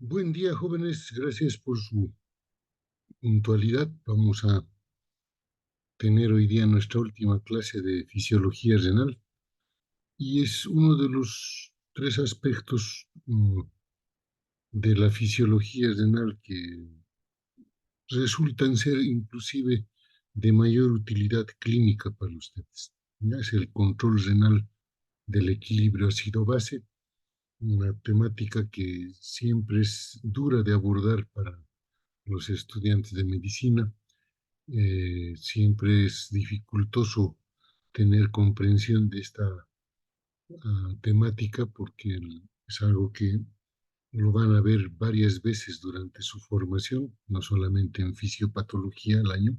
Buen día, jóvenes. Gracias por su puntualidad. Vamos a tener hoy día nuestra última clase de fisiología renal y es uno de los tres aspectos de la fisiología renal que resultan ser inclusive de mayor utilidad clínica para ustedes. ¿Ya? Es el control renal del equilibrio ácido-base, una temática que siempre es dura de abordar para los estudiantes de medicina. Siempre es dificultoso tener comprensión de esta temática porque es algo que lo van a ver varias veces durante su formación, no solamente en fisiopatología al año,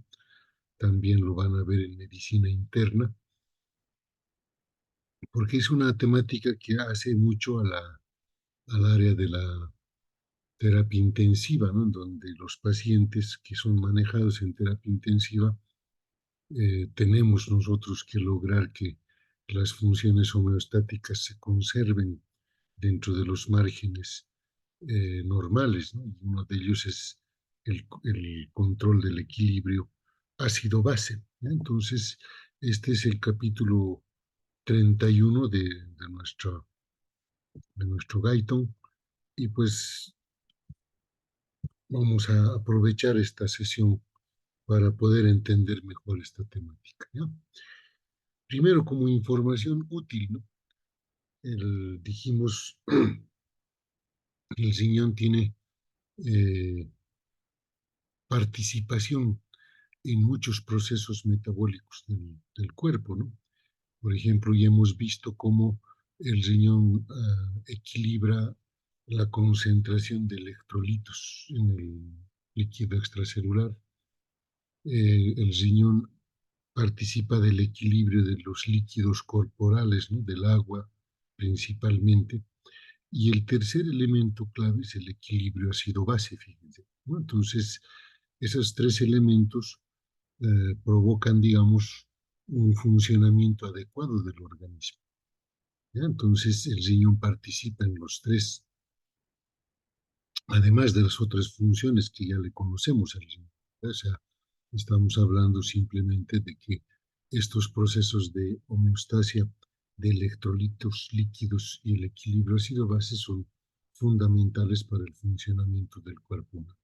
también lo van a ver en medicina interna, porque es una temática que hace mucho al área de la terapia intensiva, ¿no? En donde los pacientes que son manejados en terapia intensiva tenemos nosotros que lograr que las funciones homeostáticas se conserven dentro de los márgenes normales, ¿no? Y uno de ellos es el control del equilibrio ácido-base, ¿no? Entonces, este es el capítulo 31 de nuestro Gaiton y pues vamos a aprovechar esta sesión para poder entender mejor esta temática, ¿ya? Primero, como información útil, ¿no? Dijimos, el riñón tiene eh, participación en muchos procesos metabólicos del cuerpo, ¿no? Por ejemplo, ya hemos visto cómo el riñón equilibra la concentración de electrolitos en el líquido extracelular. El riñón participa del equilibrio de los líquidos corporales, ¿no? Del agua principalmente. Y el tercer elemento clave es el equilibrio ácido-base, fíjense, ¿no? Entonces, esos tres elementos provocan, digamos, un funcionamiento adecuado del organismo, ¿ya? Entonces, el riñón participa en los tres, además de las otras funciones que ya le conocemos al riñón, ¿ya? O sea, estamos hablando simplemente de que estos procesos de homeostasia de electrolitos líquidos y el equilibrio ácido-base son fundamentales para el funcionamiento del cuerpo humano.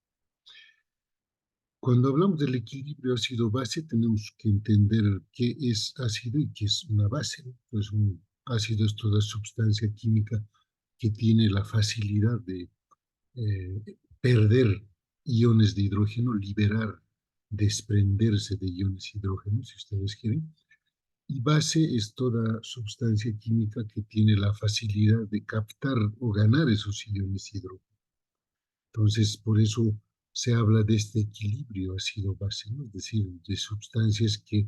Cuando hablamos del equilibrio ácido-base, tenemos que entender qué es ácido y qué es una base, ¿no? Pues un ácido es toda sustancia química que tiene la facilidad de perder iones de hidrógeno, liberar, desprenderse de iones de hidrógeno, si ustedes quieren. Y base es toda sustancia química que tiene la facilidad de captar o ganar esos iones de hidrógeno. Entonces, por eso se habla de este equilibrio ácido-base, ¿no? Es decir, de sustancias que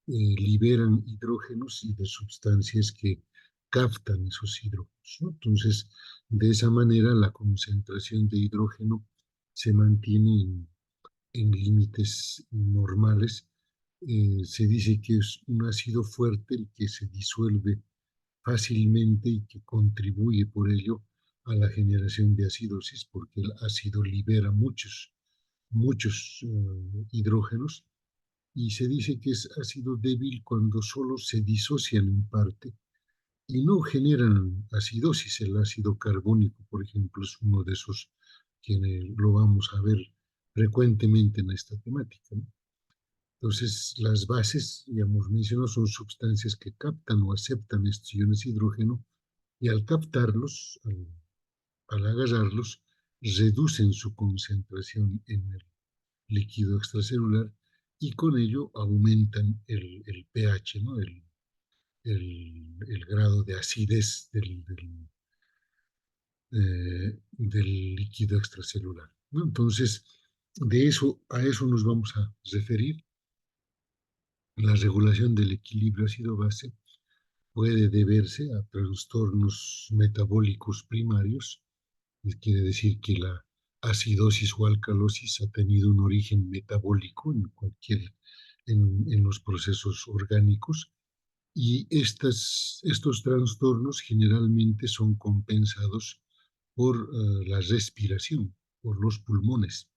liberan hidrógenos y de sustancias que captan esos hidrógenos, ¿no? Entonces, de esa manera la concentración de hidrógeno se mantiene en límites normales. Se dice que es un ácido fuerte el que se disuelve fácilmente y que contribuye por ello a la generación de acidosis, porque el ácido libera muchos hidrógenos, y se dice que es ácido débil cuando solo se disocian en parte y no generan acidosis. El ácido carbónico, por ejemplo, es uno de esos que lo vamos a ver frecuentemente en esta temática, ¿no? Entonces, las bases, ya hemos mencionado, son sustancias que captan o aceptan estos iones de hidrógeno y al captarlos, al agarrarlos, reducen su concentración en el líquido extracelular y con ello aumentan el pH, ¿no? El grado de acidez del líquido extracelular, ¿no? Entonces, a eso nos vamos a referir. La regulación del equilibrio ácido-base puede deberse a trastornos metabólicos primarios. Quiere decir que la acidosis o alcalosis ha tenido un origen metabólico en los procesos orgánicos, y estos trastornos generalmente son compensados por la respiración, por los pulmones,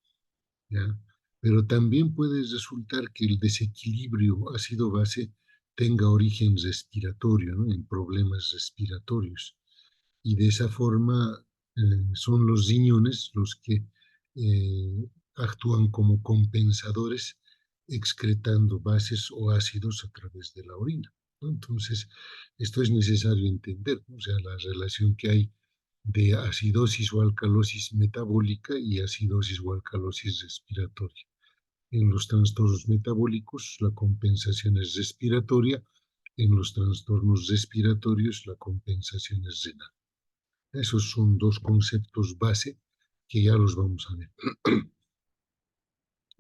¿ya? Pero también puede resultar que el desequilibrio ácido-base tenga origen respiratorio, ¿no? En problemas respiratorios. Y de esa forma son los riñones los que actúan como compensadores excretando bases o ácidos a través de la orina, ¿no? Entonces, esto es necesario entender, ¿no? O sea, la relación que hay de acidosis o alcalosis metabólica y acidosis o alcalosis respiratoria. En los trastornos metabólicos, la compensación es respiratoria; en los trastornos respiratorios, la compensación es renal. Esos son dos conceptos base que ya los vamos a ver.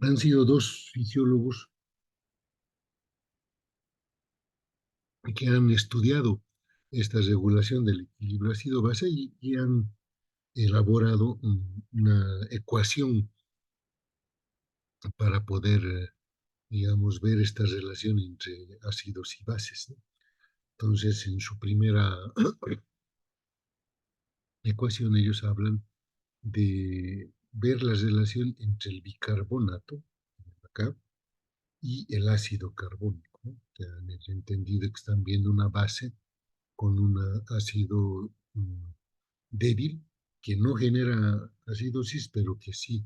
Han sido dos fisiólogos que han estudiado esta regulación del equilibrio ácido-base y han elaborado una ecuación para poder, digamos, ver esta relación entre ácidos y bases, ¿no? Entonces, en su primera ecuación ellos hablan de ver la relación entre el bicarbonato, acá, y el ácido carbónico, ¿no? O sea, en el entendido que están viendo una base con un ácido débil que no genera acidosis, pero que sí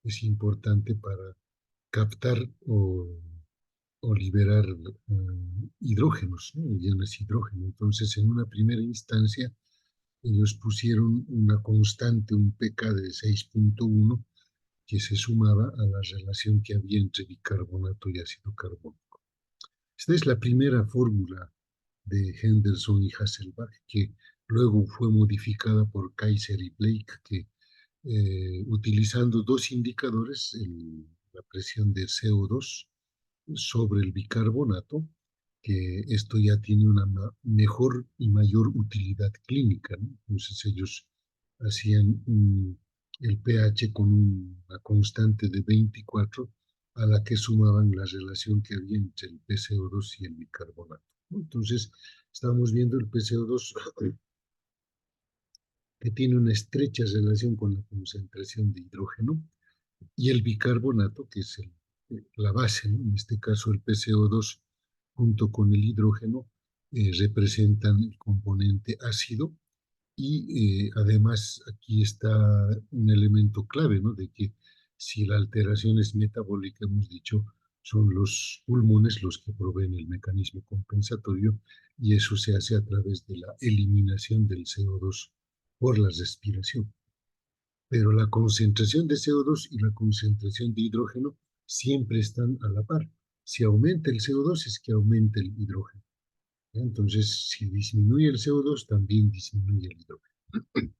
es importante para captar o liberar hidrógenos, ¿no? Iones hidrógeno. Entonces, en una primera instancia, ellos pusieron una constante, un pK de 6.1, que se sumaba a la relación que había entre bicarbonato y ácido carbónico. Esta es la primera fórmula de Henderson y Hasselbalch, que luego fue modificada por Kaiser y Blake, que utilizando dos indicadores, la presión de CO2 sobre el bicarbonato, que esto ya tiene una mejor y mayor utilidad clínica, ¿no? Entonces ellos hacían el pH con una constante de 24, a la que sumaban la relación que había entre el PCO2 y el bicarbonato, ¿no? Entonces estamos viendo el PCO2 que tiene una estrecha relación con la concentración de hidrógeno, y el bicarbonato, que es la base, ¿no? En este caso el PCO2 junto con el hidrógeno representan el componente ácido. Y además aquí está un elemento clave, ¿no? De que si la alteración es metabólica, hemos dicho, son los pulmones los que proveen el mecanismo compensatorio, y eso se hace a través de la eliminación del CO2 por la respiración. Pero la concentración de CO2 y la concentración de hidrógeno siempre están a la par. Si aumenta el CO2 es que aumenta el hidrógeno. Entonces, si disminuye el CO2, también disminuye el hidrógeno.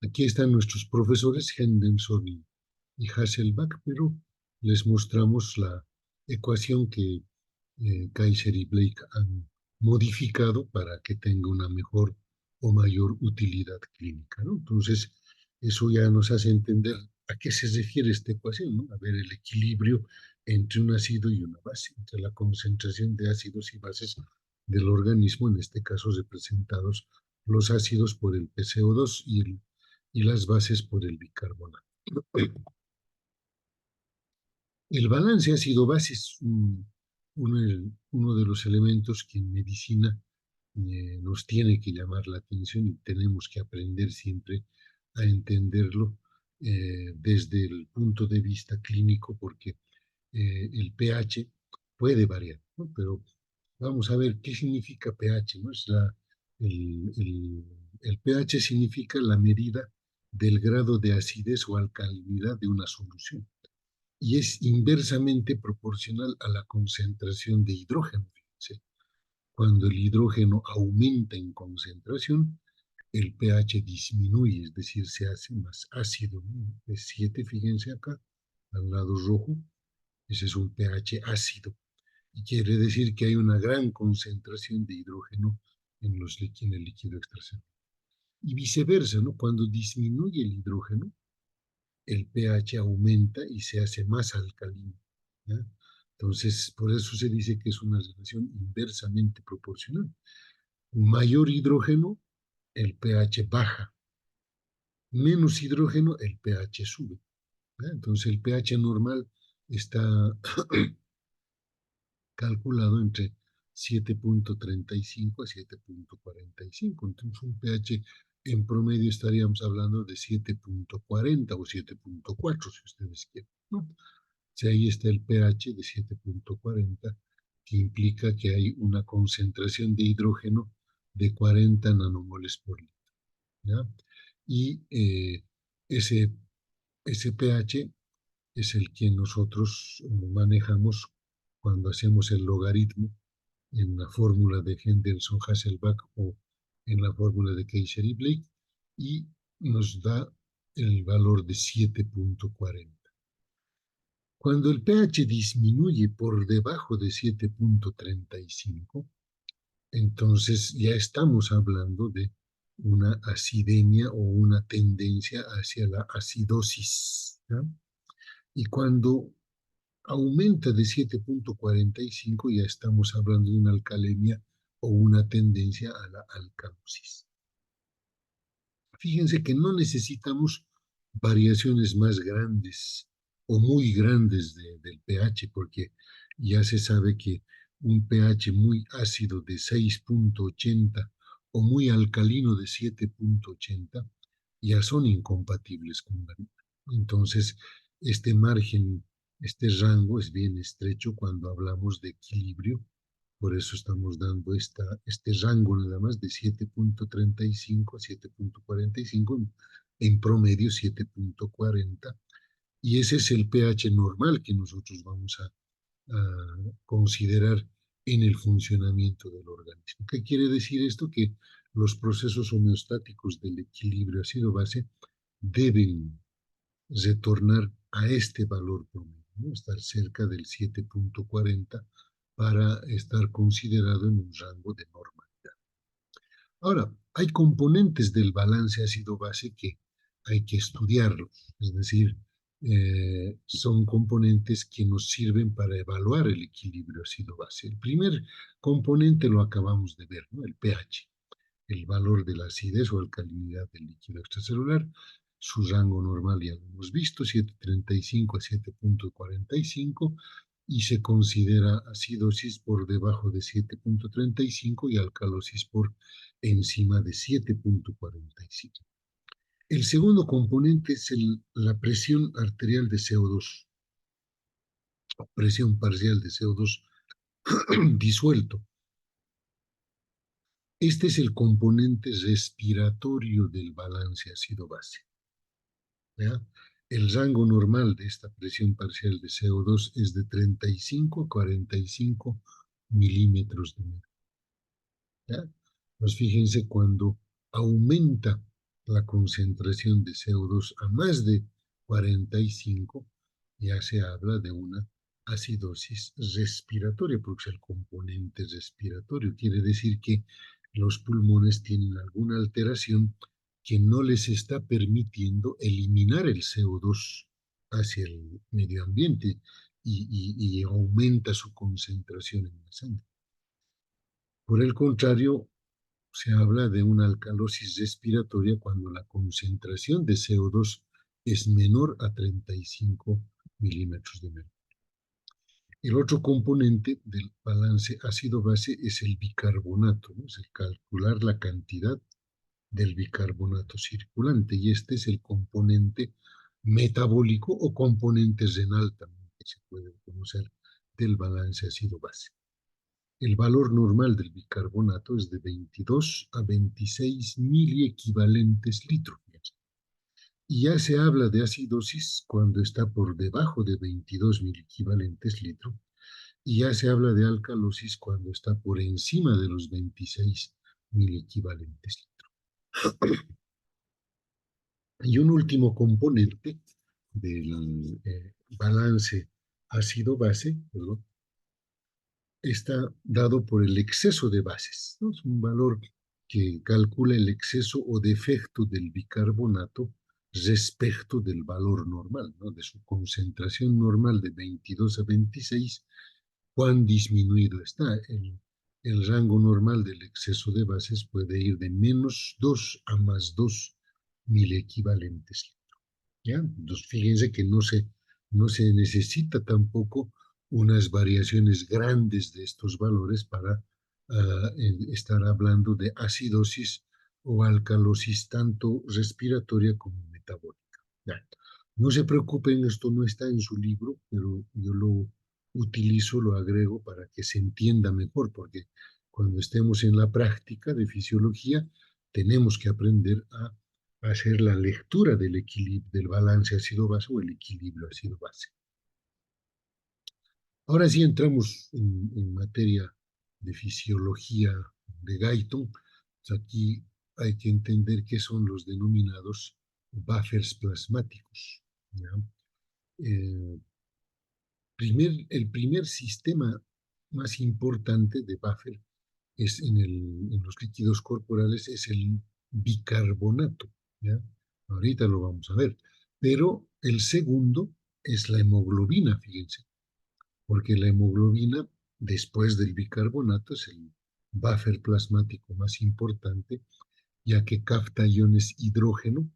Aquí están nuestros profesores Henderson y Hasselbalch, pero les mostramos la ecuación que Kaiser y Blake han modificado para que tenga una mejor o mayor utilidad clínica, ¿no? Entonces, eso ya nos hace entender a qué se refiere esta ecuación, ¿no? A ver el equilibrio entre un ácido y una base, entre la concentración de ácidos y bases del organismo, en este caso representados los ácidos por el PCO2 y las bases por el bicarbonato. El balance ácido-base es uno de los elementos que en medicina nos tiene que llamar la atención, y tenemos que aprender siempre a entenderlo desde el punto de vista clínico, porque el pH puede variar, ¿no? Pero vamos a ver qué significa pH, ¿no? El, el, el pH significa la medida del grado de acidez o alcalinidad de una solución, y es inversamente proporcional a la concentración de hidrógeno. Fíjense. Cuando el hidrógeno aumenta en concentración, el pH disminuye, es decir, se hace más ácido, ¿no? Es 7, fíjense acá, al lado rojo, ese es un pH ácido, y quiere decir que hay una gran concentración de hidrógeno en el líquido extracelular. Y viceversa, ¿no? Cuando disminuye el hidrógeno, el pH aumenta y se hace más alcalino, ¿ya? Entonces, por eso se dice que es una relación inversamente proporcional. Mayor hidrógeno, el pH baja. Menos hidrógeno, el pH sube. Entonces el pH normal está calculado entre 7.35 a 7.45. Entonces un pH en promedio estaríamos hablando de 7.40 o 7.4 si ustedes quieren, ¿no? Si ahí está el pH de 7.40, que implica que hay una concentración de hidrógeno de 40 nanomoles por litro, ¿ya? Y ese, ese pH es el que nosotros manejamos cuando hacemos el logaritmo en la fórmula de Henderson-Hasselbalch o en la fórmula de Keiser y Blake, y nos da el valor de 7.40. Cuando el pH disminuye por debajo de 7.35, entonces ya estamos hablando de una acidemia o una tendencia hacia la acidosis, ¿ya? Y cuando aumenta de 7.45 ya estamos hablando de una alcalemia o una tendencia a la alcalosis. Fíjense que no necesitamos variaciones más grandes o muy grandes del pH, porque ya se sabe que un pH muy ácido de 6.80 o muy alcalino de 7.80 ya son incompatibles con la vida. Entonces, este margen, este rango es bien estrecho cuando hablamos de equilibrio. Por eso estamos dando este rango nada más de 7.35 a 7.45, en promedio 7.40. Y ese es el pH normal que nosotros vamos a considerar en el funcionamiento del organismo. ¿Qué quiere decir esto? Que los procesos homeostáticos del equilibrio ácido-base deben retornar a este valor promedio, ¿no? Estar cerca del 7.40 para estar considerado en un rango de normalidad. Ahora, hay componentes del balance ácido-base que hay que estudiarlos, es decir, son componentes que nos sirven para evaluar el equilibrio ácido-base. El primer componente lo acabamos de ver, ¿no? El pH, el valor de la acidez o alcalinidad del líquido extracelular. Su rango normal ya lo hemos visto, 7.35 a 7.45, y se considera acidosis por debajo de 7.35 y alcalosis por encima de 7.45. El segundo componente es la presión arterial de CO2, presión parcial de CO2 disuelto. Este es el componente respiratorio del balance ácido-base, ¿ya? El rango normal de esta presión parcial de CO2 es de 35 a 45 milímetros de mercurio, ¿ya? Pues fíjense, cuando aumenta la concentración de CO2 a más de 45, ya se habla de una acidosis respiratoria, porque es el componente respiratorio. Quiere decir que los pulmones tienen alguna alteración que no les está permitiendo eliminar el CO2 hacia el medio ambiente y aumenta su concentración en la sangre. Por el contrario, se habla de una alcalosis respiratoria cuando la concentración de CO2 es menor a 35 milímetros de mercurio. El otro componente del balance ácido-base es el bicarbonato, ¿no? Es el calcular la cantidad del bicarbonato circulante, y este es el componente metabólico o componente renal también que se puede conocer del balance ácido-base. El valor normal del bicarbonato es de 22 a 26 miliequivalentes litro. Y ya se habla de acidosis cuando está por debajo de 22 miliequivalentes litro. Y ya se habla de alcalosis cuando está por encima de los 26 miliequivalentes litro. Y un último componente del balance ácido-base, perdón, está dado por el exceso de bases, ¿no? Es un valor que calcula el exceso o defecto del bicarbonato respecto del valor normal, ¿no? De su concentración normal de 22 a 26, cuán disminuido está. el rango normal del exceso de bases puede ir de -2 a +2 milequivalentes. ¿Ya? Entonces, fíjense que no se necesita tampoco unas variaciones grandes de estos valores para estar hablando de acidosis o alcalosis tanto respiratoria como metabólica. ¿Ya? No se preocupen, esto no está en su libro, pero yo lo utilizo, lo agrego para que se entienda mejor, porque cuando estemos en la práctica de fisiología, tenemos que aprender a hacer la lectura del equilibrio, del balance ácido-base o el equilibrio ácido-base. Ahora sí entramos en materia de fisiología de Guyton. Pues aquí hay que entender qué son los denominados buffers plasmáticos. ¿Ya? Eh, el primer sistema más importante de buffer en los líquidos corporales es el bicarbonato. ¿Ya? Ahorita lo vamos a ver. Pero el segundo es la hemoglobina, fíjense, porque la hemoglobina, después del bicarbonato, es el buffer plasmático más importante, ya que capta iones hidrógeno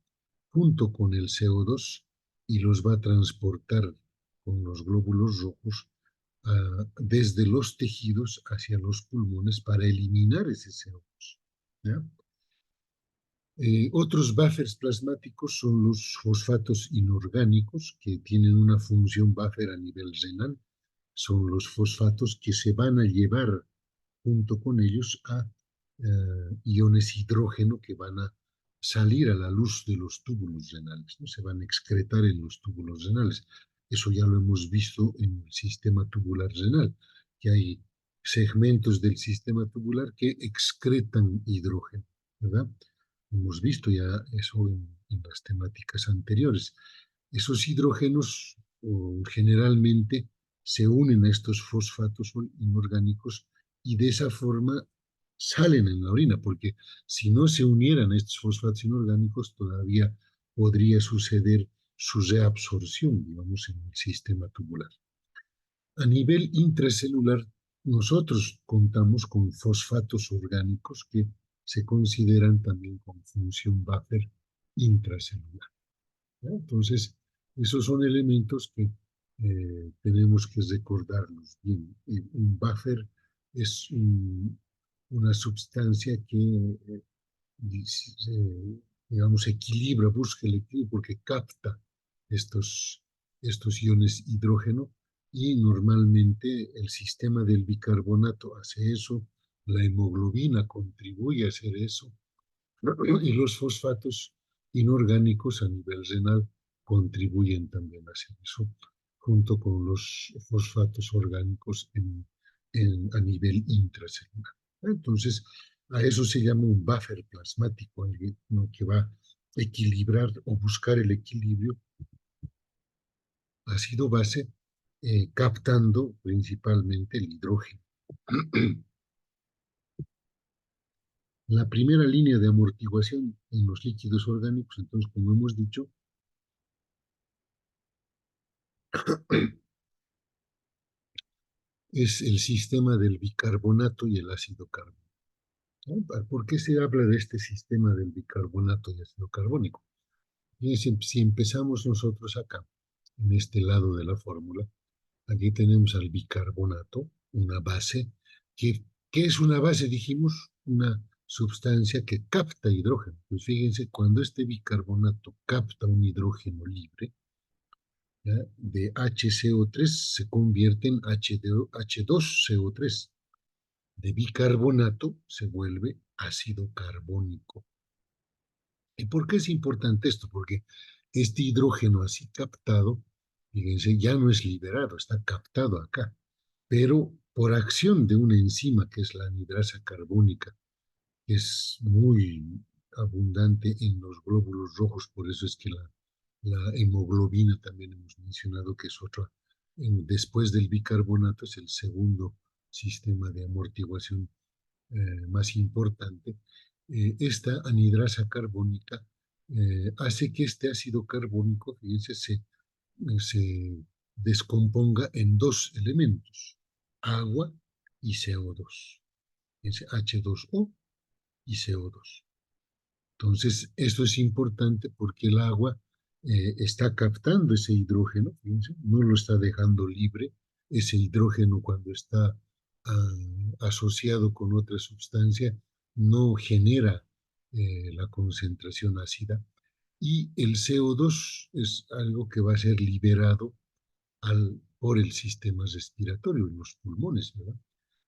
junto con el CO2 y los va a transportar con los glóbulos rojos desde los tejidos hacia los pulmones para eliminar ese CO2. ¿Ya? Otros buffers plasmáticos son los fosfatos inorgánicos, que tienen una función buffer a nivel renal. Son los fosfatos que se van a llevar junto con ellos a iones hidrógeno que van a salir a la luz de los túbulos renales, ¿no? Se van a excretar en los túbulos renales. Eso ya lo hemos visto en el sistema tubular renal, que hay segmentos del sistema tubular que excretan hidrógeno, ¿verdad? Hemos visto ya eso en las temáticas anteriores. Esos hidrógenos generalmente se unen a estos fosfatos inorgánicos y de esa forma salen en la orina, porque si no se unieran estos fosfatos inorgánicos, todavía podría suceder su reabsorción, digamos, en el sistema tubular. A nivel intracelular, nosotros contamos con fosfatos orgánicos que se consideran también con función buffer intracelular. ¿Ya? Entonces, esos son elementos que tenemos que recordarlos bien. Un buffer es una sustancia que, digamos, equilibra, busca el equilibrio porque capta estos, estos iones hidrógeno y normalmente el sistema del bicarbonato hace eso, la hemoglobina contribuye a hacer eso y los fosfatos inorgánicos a nivel renal contribuyen también a hacer eso, junto con los fosfatos orgánicos a nivel intracelular. Entonces, a eso se llama un buffer plasmático, alguien, ¿no?, que va a equilibrar o buscar el equilibrio ácido-base, captando principalmente el hidrógeno. La primera línea de amortiguación en los líquidos orgánicos, entonces, como hemos dicho, es el sistema del bicarbonato y el ácido carbónico. ¿Por qué se habla de este sistema del bicarbonato y ácido carbónico? Y si empezamos nosotros acá, en este lado de la fórmula, aquí tenemos al bicarbonato, una base, ¿qué es una base? Dijimos, una sustancia que capta hidrógeno. Pues fíjense, cuando este bicarbonato capta un hidrógeno libre, ¿ya?, de HCO3 se convierte en H2CO3. De bicarbonato se vuelve ácido carbónico. ¿Y por qué es importante esto? Porque este hidrógeno así captado, fíjense, ya no es liberado, está captado acá, pero por acción de una enzima que es la anidrasa carbónica, que es muy abundante en los glóbulos rojos, por eso es que la hemoglobina también hemos mencionado que es otra, después del bicarbonato es el segundo sistema de amortiguación más importante. Esta anidrasa carbónica hace que este ácido carbónico, fíjense, se descomponga en dos elementos, agua y CO2. es H2O y CO2. Entonces, esto es importante porque el agua está captando ese hidrógeno, fíjense, no lo está dejando libre. Ese hidrógeno cuando está asociado con otra sustancia no genera la concentración ácida. Y el CO2 es algo que va a ser liberado por el sistema respiratorio, en los pulmones, ¿verdad?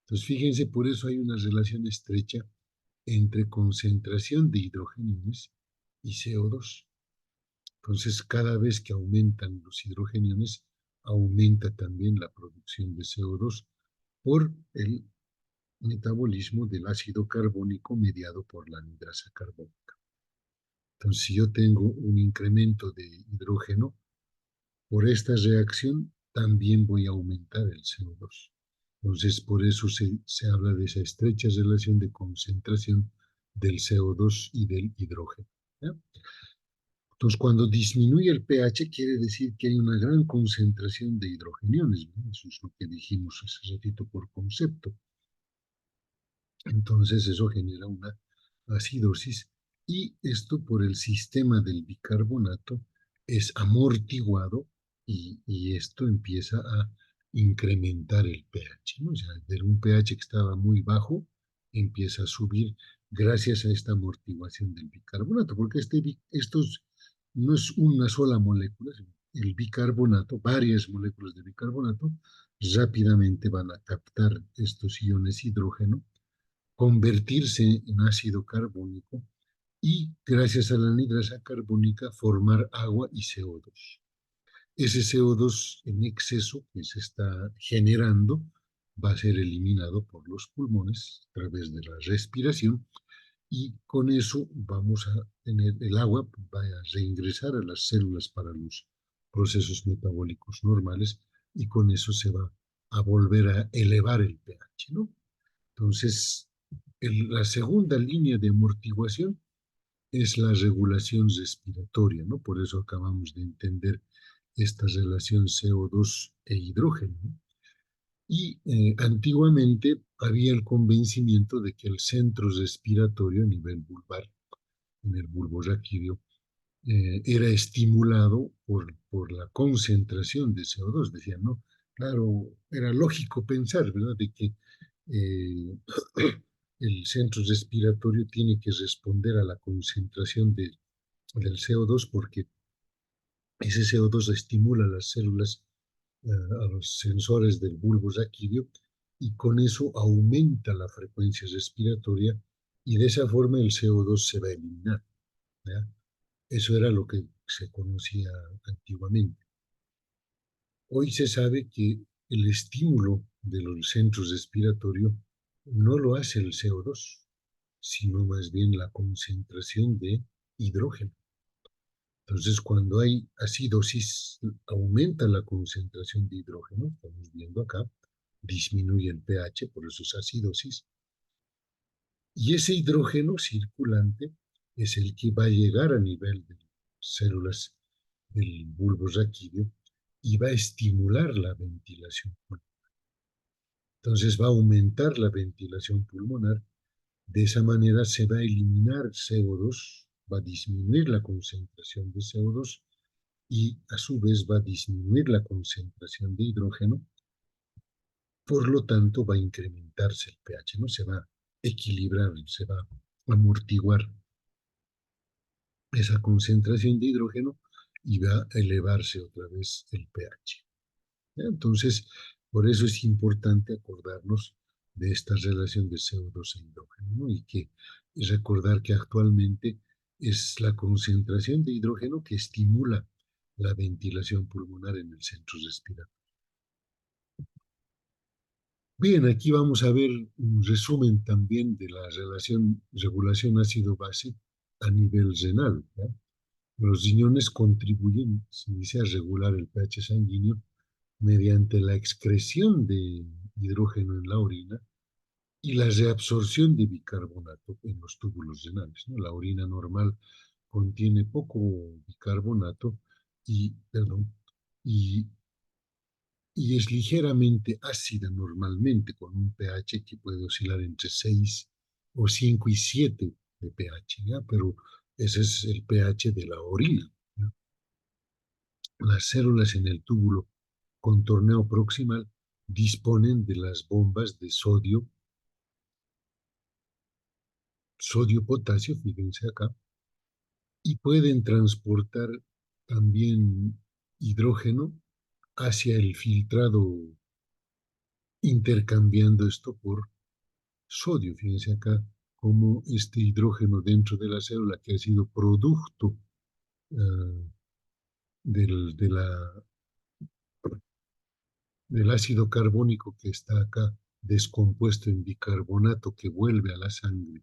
Entonces, fíjense, por eso hay una relación estrecha entre concentración de hidrogeniones y CO2. Entonces, cada vez que aumentan los hidrogeniones, aumenta también la producción de CO2 por el metabolismo del ácido carbónico mediado por la anhidrasa carbónica. Entonces, si yo tengo un incremento de hidrógeno, por esta reacción también voy a aumentar el CO2. Entonces, por eso se habla de esa estrecha relación de concentración del CO2 y del hidrógeno. ¿Ya? Entonces, cuando disminuye el pH, quiere decir que hay una gran concentración de hidrogeniones, ¿no? Eso es lo que dijimos hace ratito por concepto. Entonces, eso genera una acidosis y esto por el sistema del bicarbonato es amortiguado y esto empieza a incrementar el pH, ¿no? O sea, de un pH que estaba muy bajo, empieza a subir gracias a esta amortiguación del bicarbonato, porque estos no es una sola molécula, el bicarbonato, varias moléculas de bicarbonato, rápidamente van a captar estos iones hidrógeno, convertirse en ácido carbónico y, gracias a la anhidrasa carbónica, formar agua y CO2. Ese CO2 en exceso que se está generando va a ser eliminado por los pulmones a través de la respiración y con eso vamos a tener el agua, va a reingresar a las células para los procesos metabólicos normales y con eso se va a volver a elevar el pH, ¿no? Entonces, la segunda línea de amortiguación es la regulación respiratoria, ¿no? Por eso acabamos de entender esta relación CO2 e hidrógeno, ¿no? Y antiguamente había el convencimiento de que el centro respiratorio a nivel vulvar, en el bulbo raquídeo, era estimulado por la concentración de CO2. Decían, ¿no? Claro, era lógico pensar, ¿verdad?, de que eh, el centro respiratorio tiene que responder a la concentración del CO2 porque ese CO2 estimula las células, a los sensores del bulbo raquídeo y con eso aumenta la frecuencia respiratoria y de esa forma el CO2 se va a eliminar, ¿ya? Eso era lo que se conocía antiguamente. Hoy se sabe que el estímulo de los centros respiratorios no lo hace el CO2, sino más bien la concentración de hidrógeno. Entonces, cuando hay acidosis, aumenta la concentración de hidrógeno, estamos viendo acá, disminuye el pH, por eso es acidosis, y ese hidrógeno circulante es el que va a llegar a nivel de células del bulbo raquídeo y va a estimular la ventilación pulmonar. Entonces va a aumentar la ventilación pulmonar. De esa manera se va a eliminar CO2, va a disminuir la concentración de CO2 y a su vez va a disminuir la concentración de hidrógeno. Por lo tanto, va a incrementarse el pH, ¿no? Se va a equilibrar, se va a amortiguar esa concentración de hidrógeno y va a elevarse otra vez el pH. ¿Ya? Entonces, por eso es importante acordarnos de esta relación de CO2 e hidrógeno, ¿no? Y recordar que actualmente es la concentración de hidrógeno que estimula la ventilación pulmonar en el centro respiratorio. Bien, aquí vamos a ver un resumen también de la relación regulación ácido-base a nivel renal, ¿ya? Los riñones contribuyen, se dice, a regular el pH sanguíneo mediante la excreción de hidrógeno en la orina y la reabsorción de bicarbonato en los túbulos renales, ¿no? La orina normal contiene poco bicarbonato y, perdón, y y es ligeramente ácida normalmente, con un pH que puede oscilar entre 6 o 5 y 7 de pH, ¿ya? Pero ese es el pH de la orina, ¿ya? Las células en el túbulo contorneo proximal disponen de las bombas de sodio-potasio, fíjense acá, y pueden transportar también hidrógeno hacia el filtrado, intercambiando esto por sodio. Fíjense acá cómo este hidrógeno dentro de la célula, que ha sido producto uh, del, de la, del ácido carbónico que está acá descompuesto en bicarbonato que vuelve a la sangre,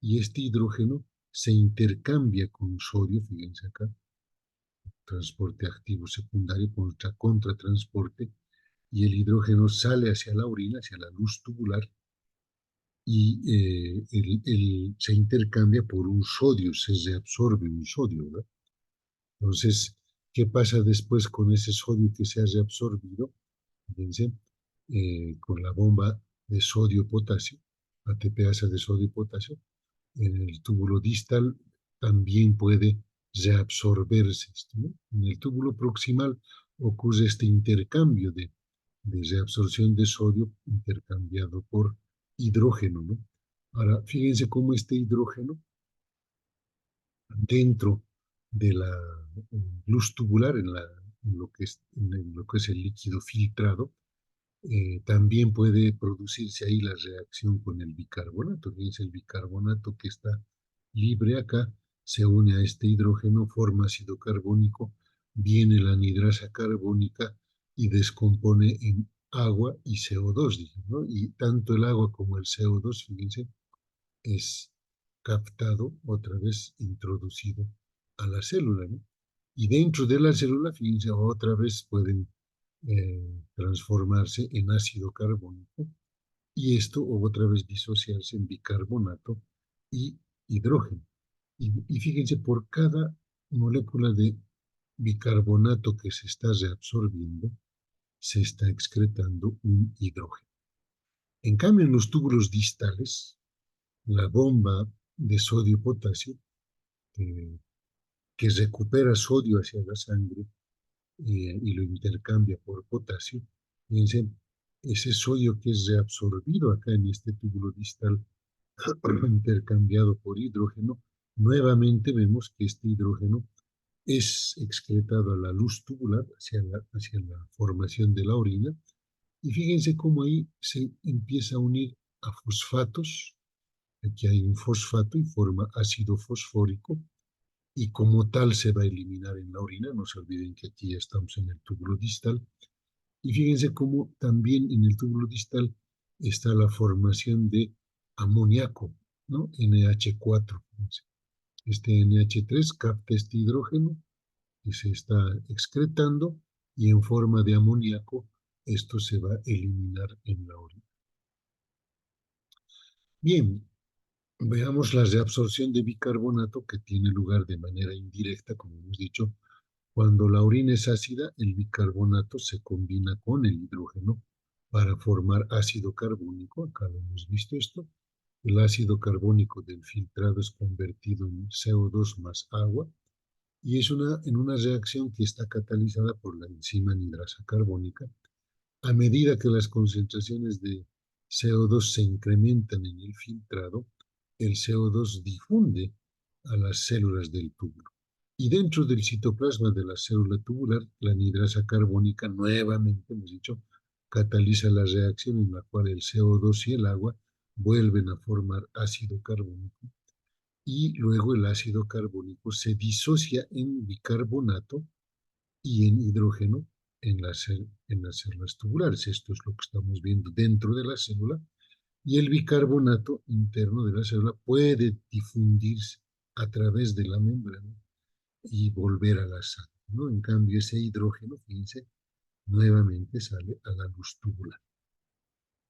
y este hidrógeno se intercambia con sodio, fíjense acá, transporte activo secundario contra contratransporte, y el hidrógeno sale hacia la orina, hacia la luz tubular, y se intercambia por un sodio, se reabsorbe un sodio, ¿verdad? Entonces, ¿qué pasa después con ese sodio que se ha reabsorbido? Fíjense, con la bomba de sodio-potasio, ATPasa de sodio-potasio, en el túbulo distal también puede reabsorberse esto, ¿no? En el túbulo proximal ocurre este intercambio de reabsorción de sodio intercambiado por hidrógeno, ¿no? Ahora, fíjense cómo este hidrógeno dentro de la luz tubular, en lo que es el líquido filtrado, también puede producirse ahí la reacción con el bicarbonato. Fíjense, el bicarbonato que está libre acá se une a este hidrógeno, forma ácido carbónico, viene la anhidrasa carbónica y descompone en agua y CO2, dije, ¿no? Y tanto el agua como el CO2, fíjense, es captado, otra vez introducido a la célula, ¿no? Y dentro de la célula, fíjense, otra vez pueden transformarse en ácido carbónico, y esto otra vez disociarse en bicarbonato y hidrógeno. Y fíjense, por cada molécula de bicarbonato que se está reabsorbiendo, se está excretando un hidrógeno. En cambio, en los túbulos distales, la bomba de sodio-potasio, que recupera sodio hacia la sangre, y lo intercambia por potasio, fíjense, ese sodio que es reabsorbido acá en este túbulo distal, intercambiado por hidrógeno, nuevamente vemos que este hidrógeno es excretado a la luz tubular hacia la formación de la orina, y fíjense cómo ahí se empieza a unir a fosfatos. Aquí hay un fosfato y forma ácido fosfórico, y como tal se va a eliminar en la orina. No se olviden que aquí ya estamos en el túbulo distal. Y fíjense cómo también en el túbulo distal está la formación de amoníaco, ¿no? NH4. Este NH3 capta este hidrógeno que se está excretando, y en forma de amoníaco esto se va a eliminar en la orina. Bien, veamos la reabsorción de bicarbonato, que tiene lugar de manera indirecta, como hemos dicho. Cuando la orina es ácida, el bicarbonato se combina con el hidrógeno para formar ácido carbónico. Acá lo hemos visto esto. El ácido carbónico del filtrado es convertido en CO2 más agua, y es en una reacción que está catalizada por la enzima anhidrasa carbónica. A medida que las concentraciones de CO2 se incrementan en el filtrado, el CO2 difunde a las células del túbulo. Y dentro del citoplasma de la célula tubular, la anhidrasa carbónica, nuevamente hemos dicho, cataliza la reacción en la cual el CO2 y el agua vuelven a formar ácido carbónico, y luego el ácido carbónico se disocia en bicarbonato y en hidrógeno en las células tubulares. Esto es lo que estamos viendo dentro de la célula, y el bicarbonato interno de la célula puede difundirse a través de la membrana y volver a la sangre, ¿no? En cambio, ese hidrógeno, fíjense, nuevamente sale a la luz tubular.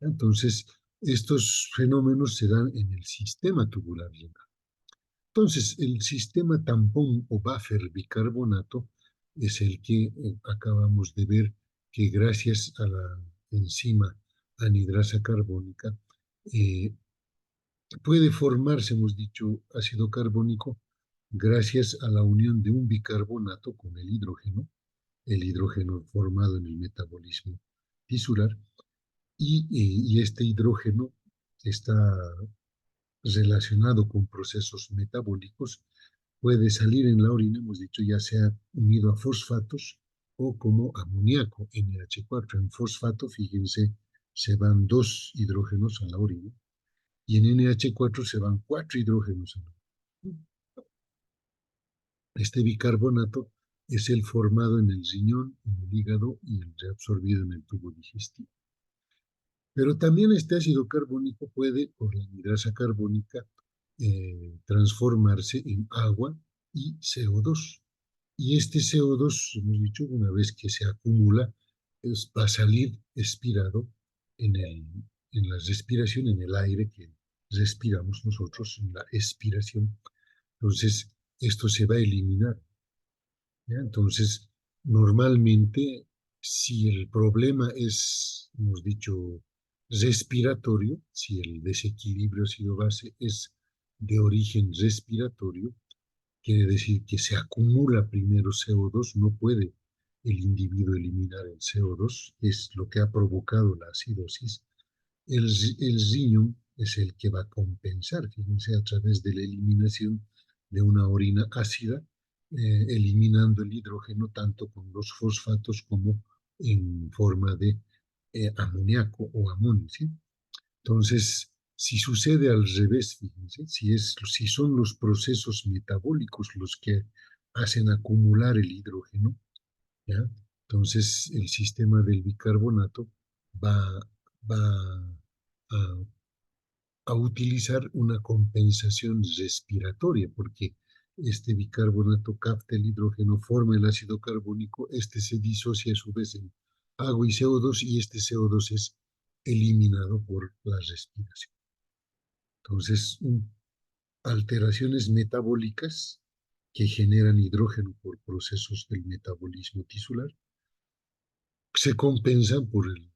Entonces, estos fenómenos se dan en el sistema tubular renal. Entonces, el sistema tampón o buffer bicarbonato es el que acabamos de ver, que gracias a la enzima anhidrasa carbónica puede formarse, hemos dicho, ácido carbónico gracias a la unión de un bicarbonato con el hidrógeno formado en el metabolismo tisular, y este hidrógeno está relacionado con procesos metabólicos, puede salir en la orina, hemos dicho, ya sea unido a fosfatos o como amoníaco, NH4. En fosfato, fíjense, se van dos hidrógenos a la orina y en NH4 se van cuatro hidrógenos a la orina. Este bicarbonato es el formado en el riñón, en el hígado y el reabsorbido en el tubo digestivo. Pero también este ácido carbónico puede, por la anhidrasa carbónica, transformarse en agua y CO2. Y este CO2, hemos dicho, una vez que se acumula, va a salir expirado en, en la respiración, en el aire que respiramos nosotros, en la expiración. Entonces, esto se va a eliminar. ¿Ya? Entonces, normalmente, si el problema es, hemos dicho, respiratorio, si el desequilibrio ácido-base es de origen respiratorio, quiere decir que se acumula primero CO2, no puede el individuo eliminar el CO2, es lo que ha provocado la acidosis. El riñón es el que va a compensar, fíjense, a través de la eliminación de una orina ácida, eliminando el hidrógeno tanto con los fosfatos como en forma de amoníaco o amonio, ¿sí? Entonces, si sucede al revés, fíjense, si son los procesos metabólicos los que hacen acumular el hidrógeno, ¿ya? Entonces el sistema del bicarbonato va, va a, a utilizar una compensación respiratoria, porque este bicarbonato capta el hidrógeno, forma el ácido carbónico, este se disocia a su vez en agua y CO2 y este CO2 es eliminado por la respiración. Entonces, alteraciones metabólicas que generan hidrógeno por procesos del metabolismo tisular se compensan por el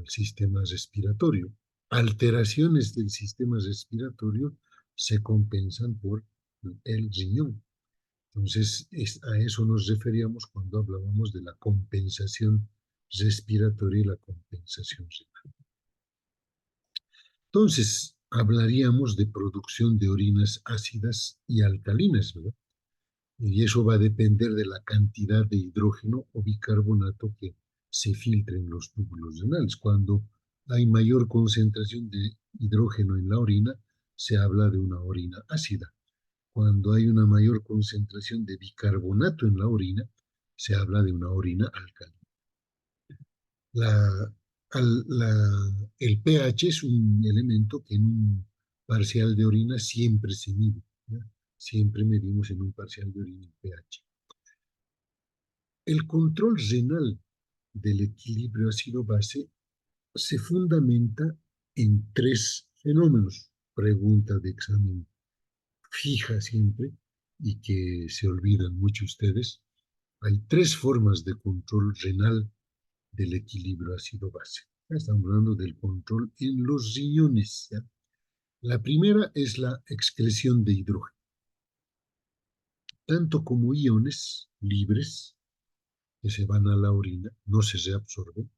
sistema respiratorio. Alteraciones del sistema respiratorio se compensan por el riñón. Entonces, a eso nos referíamos cuando hablábamos de la compensación respiratoria y la compensación renal. Entonces, hablaríamos de producción de orinas ácidas y alcalinas, ¿verdad? Y eso va a depender de la cantidad de hidrógeno o bicarbonato que se filtre en los túbulos renales. Cuando hay mayor concentración de hidrógeno en la orina, se habla de una orina ácida. Cuando hay una mayor concentración de bicarbonato en la orina, se habla de una orina alcalina. La, el pH es un elemento que en un parcial de orina siempre se mide, ¿ya? Siempre medimos en un parcial de orina el pH. El control renal del equilibrio ácido-base se fundamenta en tres fenómenos. Pregunta de examen fija siempre y que se olvidan mucho ustedes. Hay tres formas de control renal del equilibrio ácido-base. Estamos hablando del control en los riñones, ¿ya? La primera es la excreción de hidrógeno, tanto como iones libres que se van a la orina, no se reabsorben,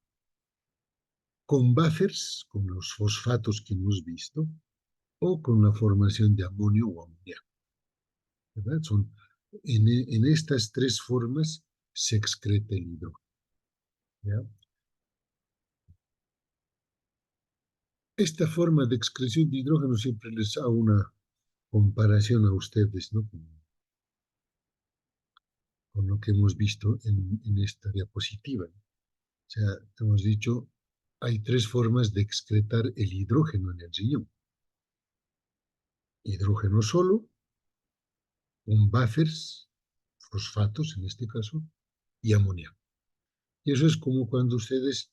con buffers, con los fosfatos que hemos visto, o con la formación de amonio o amoníaco, ¿verdad? En estas tres formas se excreta el hidrógeno, ¿ya? Esta forma de excreción de hidrógeno siempre les hago una comparación a ustedes, ¿no? Con lo que hemos visto en esta diapositiva, ¿no? O sea, hemos dicho, hay tres formas de excretar el hidrógeno en el riñón. Hidrógeno solo, con buffers, fosfatos en este caso, y amoníaco. Y eso es como cuando ustedes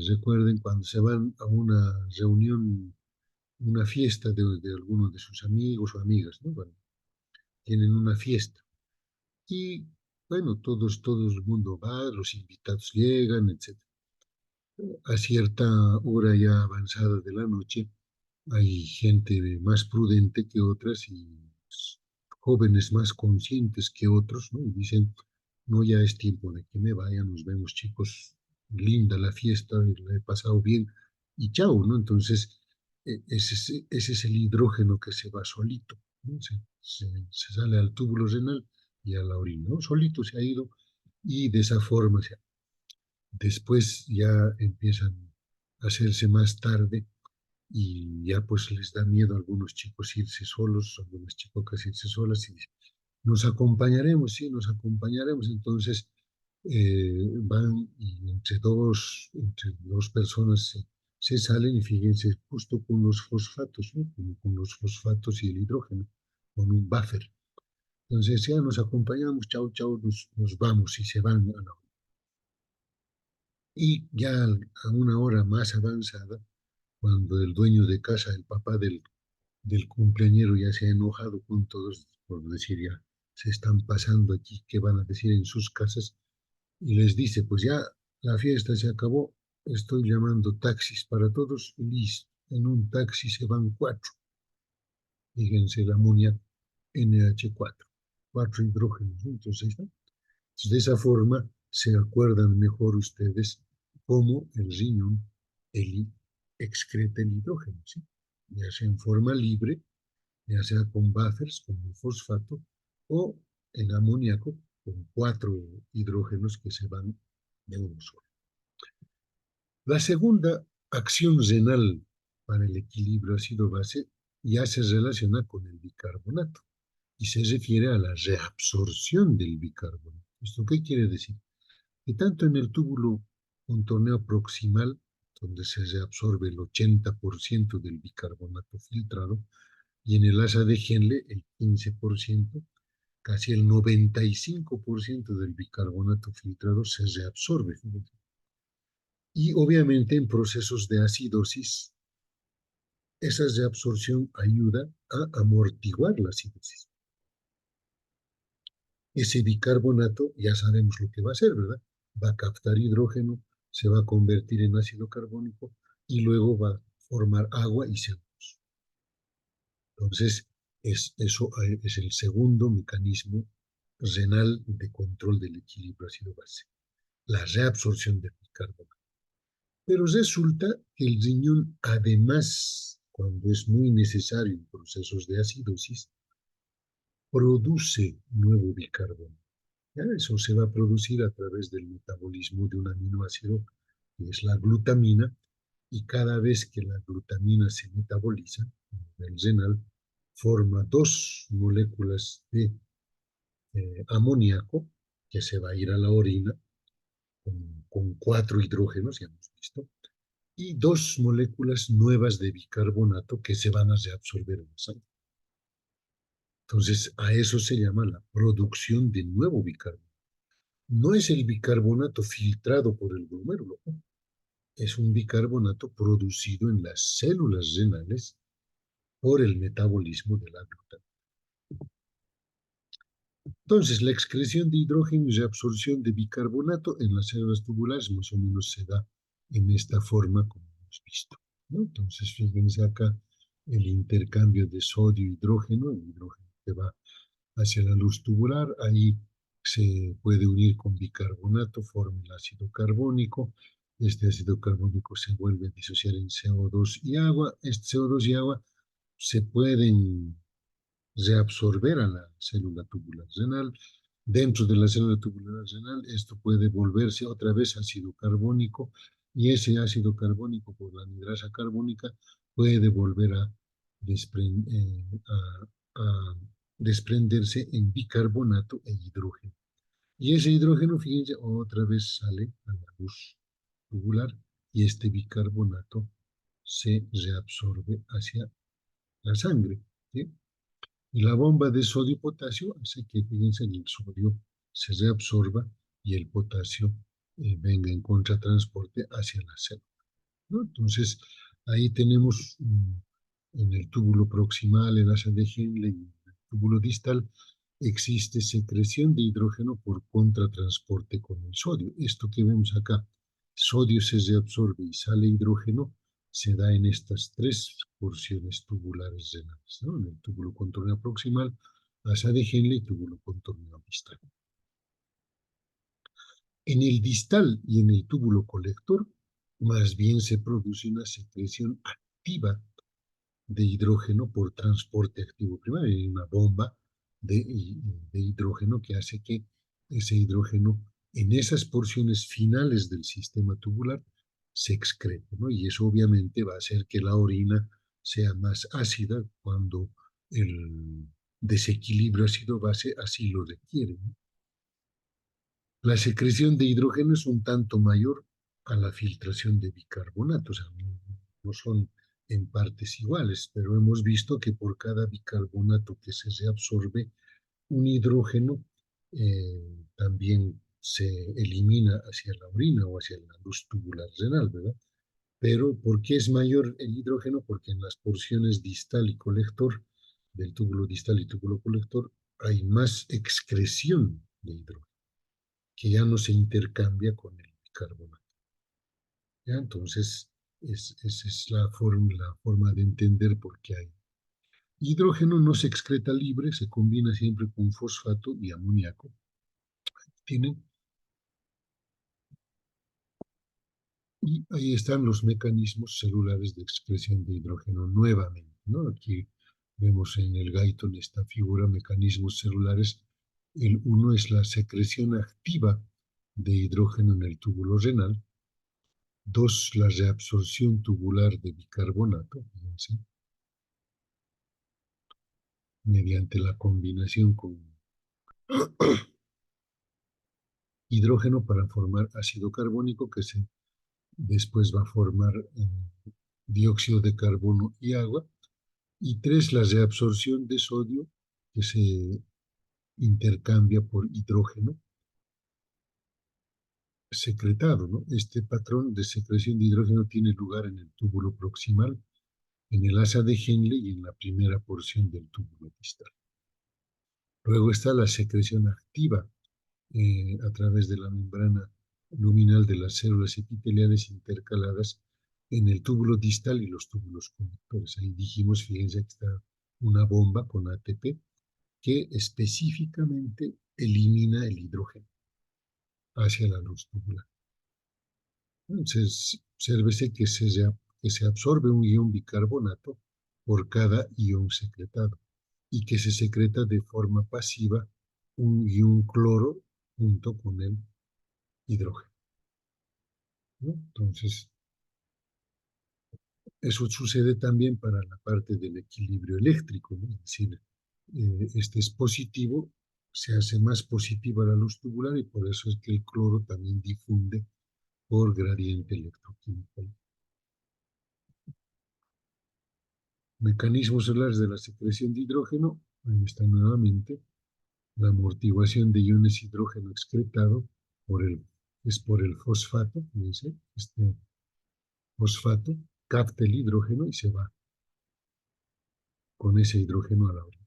recuerden cuando se van a una reunión, una fiesta de alguno de sus amigos o amigas, ¿no? Bueno, tienen una fiesta y Bueno, todo el mundo va, los invitados llegan, etc. A cierta hora ya avanzada de la noche, hay gente más prudente que otras y jóvenes más conscientes que otros, ¿no? Y dicen, no, ya es tiempo de que me vaya, nos vemos chicos, linda la fiesta, la he pasado bien y chao, ¿no? Entonces, ese es el hidrógeno que se va solito, ¿no? Se sale al túbulo renal y a la orina, ¿no? Solito se ha ido y de esa forma después ya empiezan a hacerse más tarde y ya pues les da miedo a algunos chicos irse solos, a algunas chicas irse solas y dicen, nos acompañaremos, sí, nos acompañaremos. Entonces van y entre dos personas se salen y fíjense justo con los fosfatos, ¿no? Como con los fosfatos y el hidrógeno, con un buffer. Entonces ya nos acompañamos, chao, chao, nos vamos y se van a la hora. Y ya a una hora más avanzada, cuando el dueño de casa, el papá del cumpleañero ya se ha enojado con todos, por decir ya, se están pasando aquí, ¿qué van a decir en sus casas? Y les dice, pues ya la fiesta se acabó, estoy llamando taxis para todos, listo. En un taxi se van cuatro, fíjense la amoníaco NH4, cuatro hidrógenos, ¿no? Entonces, ¿no? Entonces, de esa forma se acuerdan mejor ustedes cómo el riñón excreta el hidrógeno, ¿sí? Ya sea en forma libre, ya sea con buffers, como fosfato, o en amoníaco, con cuatro hidrógenos que se van de uno solo. La segunda acción renal para el equilibrio ácido-base ya se relaciona con el bicarbonato y se refiere a la reabsorción del bicarbonato. ¿Esto qué quiere decir? Que tanto en el túbulo contorneo proximal, donde se reabsorbe el 80% del bicarbonato filtrado, y en el asa de Henle el 15%, casi el 95% del bicarbonato filtrado se reabsorbe. Y obviamente en procesos de acidosis, esa reabsorción ayuda a amortiguar la acidosis. Ese bicarbonato ya sabemos lo que va a hacer, ¿verdad? Va a captar hidrógeno, se va a convertir en ácido carbónico y luego va a formar agua y CO2. Entonces, eso es el segundo mecanismo renal de control del equilibrio ácido-base, la reabsorción del bicarbonato. Pero resulta que el riñón, además, cuando es muy necesario en procesos de acidosis, produce nuevo bicarbonato. ¿Ya? Eso se va a producir a través del metabolismo de un aminoácido que es la glutamina, y cada vez que la glutamina se metaboliza, el renal forma dos moléculas de amoníaco que se va a ir a la orina con cuatro hidrógenos, ya hemos visto, y dos moléculas nuevas de bicarbonato que se van a reabsorber en la sangre. Entonces, a eso se llama la producción de nuevo bicarbonato. No es el bicarbonato filtrado por el glomérulo, ¿no? Es un bicarbonato producido en las células renales por el metabolismo de la glutamina. Entonces, la excreción de hidrógeno y reabsorción de bicarbonato en las células tubulares más o menos se da en esta forma como hemos visto, ¿no? Entonces, fíjense acá el intercambio de sodio-hidrógeno, el hidrógeno que va hacia la luz tubular, ahí se puede unir con bicarbonato, forma el ácido carbónico, este ácido carbónico se vuelve a disociar en CO2 y agua, este CO2 y agua se pueden reabsorber a la célula tubular renal. Dentro de la célula tubular renal, esto puede volverse otra vez ácido carbónico y ese ácido carbónico por la anhidrasa carbónica puede volver a desprenderse en bicarbonato e hidrógeno. Y ese hidrógeno, fíjense, otra vez sale a la luz tubular y este bicarbonato se reabsorbe hacia la sangre, ¿sí? Y la bomba de sodio y potasio hace que, fíjense, el sodio se reabsorba y el potasio venga en contratransporte hacia la célula, ¿no? Entonces, ahí tenemos en el túbulo proximal el asa de Henle y en el túbulo distal existe secreción de hidrógeno por contratransporte con el sodio. Esto que vemos acá, sodio se reabsorbe y sale hidrógeno, se da en estas tres porciones tubulares renales, ¿no? En el túbulo contorneo proximal, asa de Henle y túbulo contorneo distal. En el distal y en el túbulo colector, más bien se produce una secreción activa de hidrógeno por transporte activo primario. Hay una bomba de hidrógeno que hace que ese hidrógeno en esas porciones finales del sistema tubular se excrete, ¿no? Y eso obviamente va a hacer que la orina sea más ácida cuando el desequilibrio ácido-base así lo requiere, ¿no? La secreción de hidrógeno es un tanto mayor a la filtración de bicarbonato, o sea, no son en partes iguales, pero hemos visto que por cada bicarbonato que se reabsorbe, un hidrógeno también se elimina hacia la orina o hacia la luz tubular renal, ¿verdad? Pero ¿por qué es mayor el hidrógeno? Porque en las porciones distal y colector, del túbulo distal y túbulo colector, hay más excreción de hidrógeno que ya no se intercambia con el bicarbonato. ¿Ya? Entonces, esa es la forma de entender por qué hay. Hidrógeno no se excreta libre, se combina siempre con fosfato y amoníaco. Tienen, y ahí están los mecanismos celulares de expresión de hidrógeno nuevamente, ¿no? Aquí vemos en el Guyton esta figura, mecanismos celulares. El uno es la secreción activa de hidrógeno en el túbulo renal. Dos, la reabsorción tubular de bicarbonato, fíjense, mediante la combinación con hidrógeno para formar ácido carbónico que después va a formar dióxido de carbono y agua. Y tres, la reabsorción de sodio que se intercambia por hidrógeno secretado, ¿no? Este patrón de secreción de hidrógeno tiene lugar en el túbulo proximal, en el asa de Henle y en la primera porción del túbulo distal. Luego está la secreción activa a través de la membrana luminal de las células epiteliales intercaladas en el túbulo distal y los túbulos conectores. Ahí dijimos, fíjense que está una bomba con ATP que específicamente elimina el hidrógeno hacia la luz tubular. Entonces, obsérvese que se absorbe un ion bicarbonato por cada ion secretado y que se secreta de forma pasiva un ion cloro junto con el hidrógeno, ¿no? Entonces, eso sucede también para la parte del equilibrio eléctrico, ¿no? Es decir, este es positivo, se hace más positiva la luz tubular y por eso es que el cloro también difunde por gradiente electroquímico. Mecanismos celulares de la secreción de hidrógeno, ahí está nuevamente, la amortiguación de iones hidrógeno excretado es por el fosfato, fíjense, este fosfato capta el hidrógeno y se va con ese hidrógeno a la orina.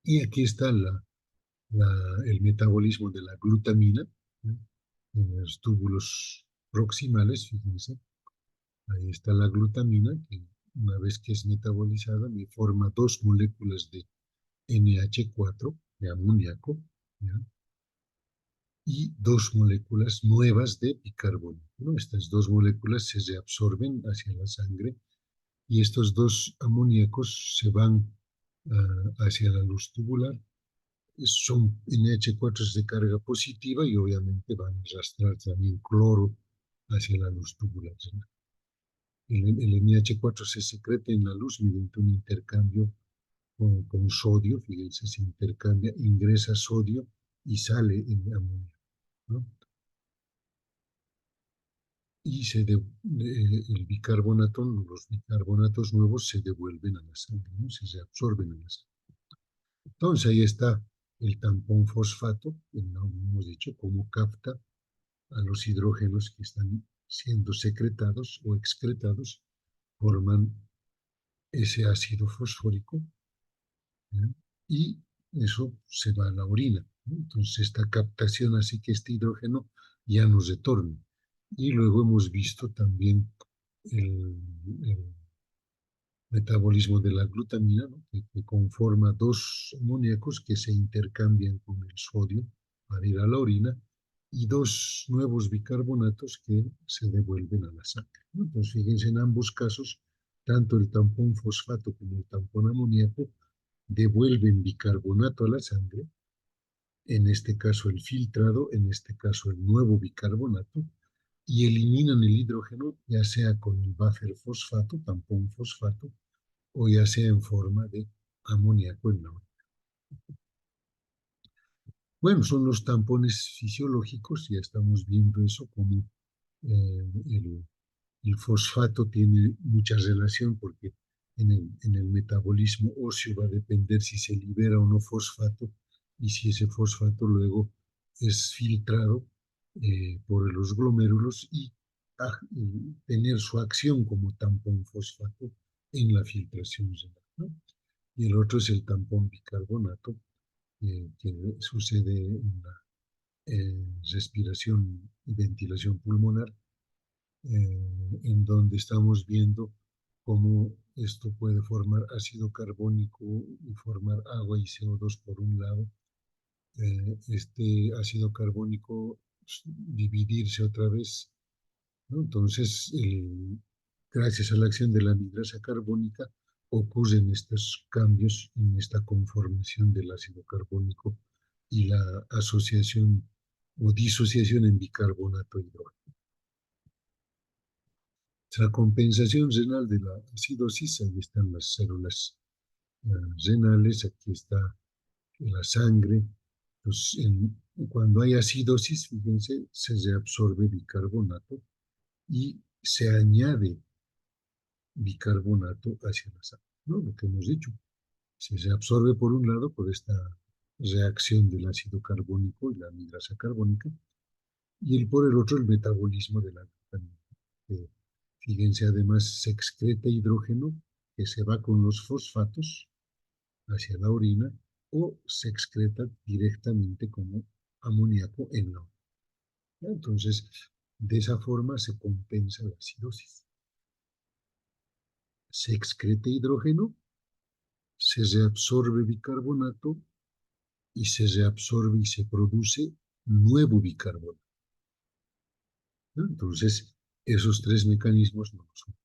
Y aquí está el metabolismo de la glutamina, ¿no? En los túbulos proximales, fíjense, ahí está la glutamina, que una vez que es metabolizada, me forma dos moléculas de NH4, de amoníaco, ¿ya? Y dos moléculas nuevas de bicarbonato, ¿no? Estas dos moléculas se reabsorben hacia la sangre y estos dos amoníacos se van hacia la luz tubular. Son NH4 de carga positiva y obviamente van a arrastrar también cloro hacia la luz tubular. El NH4 se secreta en la luz mediante un intercambio con sodio, fíjense, se intercambia, ingresa sodio y sale en amonio, ¿no? Y el bicarbonato, los bicarbonatos nuevos se devuelven a la sangre, ¿no? Se reabsorben a la sangre. Entonces ahí está el tampón fosfato, que no hemos dicho cómo capta a los hidrógenos que están siendo secretados o excretados, forman ese ácido fosfórico, ¿ya? Y eso se va a la orina, ¿no? Entonces esta captación hace que este hidrógeno ya no retorne. Y luego hemos visto también el metabolismo de la glutamina, ¿no? Que conforma dos amoníacos que se intercambian con el sodio para ir a la orina y dos nuevos bicarbonatos que se devuelven a la sangre, ¿no? Entonces, fíjense, en ambos casos, tanto el tampón fosfato como el tampón amoníaco devuelven bicarbonato a la sangre, en este caso el filtrado, en este caso el nuevo bicarbonato, y eliminan el hidrógeno, ya sea con el buffer fosfato, tampón fosfato, o ya sea en forma de amoníaco en la orina. Bueno, son los tampones fisiológicos, ya estamos viendo eso como el fosfato tiene mucha relación porque en el metabolismo óseo va a depender si se libera o no fosfato y si ese fosfato luego es filtrado por los glomérulos y tener su acción como tampón fosfato en la filtración renal, ¿no? Y el otro es el tampón bicarbonato, que sucede en la respiración y ventilación pulmonar, en donde estamos viendo cómo esto puede formar ácido carbónico y formar agua y CO2 por un lado. Este ácido carbónico dividirse otra vez, ¿no? Entonces, gracias a la acción de la anhidrasa carbónica, ocurren estos cambios en esta conformación del ácido carbónico y la asociación o disociación en bicarbonato hidrógeno. La compensación renal de la acidosis, ahí están las células renales, aquí está la sangre. Pues cuando hay acidosis, fíjense, se reabsorbe bicarbonato y se añade bicarbonato hacia la sangre, ¿no? Lo que hemos dicho. Se reabsorbe por un lado por esta reacción del ácido carbónico y la anhidrasa carbónica, y por el otro el metabolismo de la glutamina. Fíjense, además se excreta hidrógeno que se va con los fosfatos hacia la orina o se excreta directamente como amoníaco en la orina. Entonces, de esa forma se compensa la acidosis. Se excreta hidrógeno, se reabsorbe bicarbonato y se reabsorbe y se produce nuevo bicarbonato, ¿no? Entonces, esos tres mecanismos no son.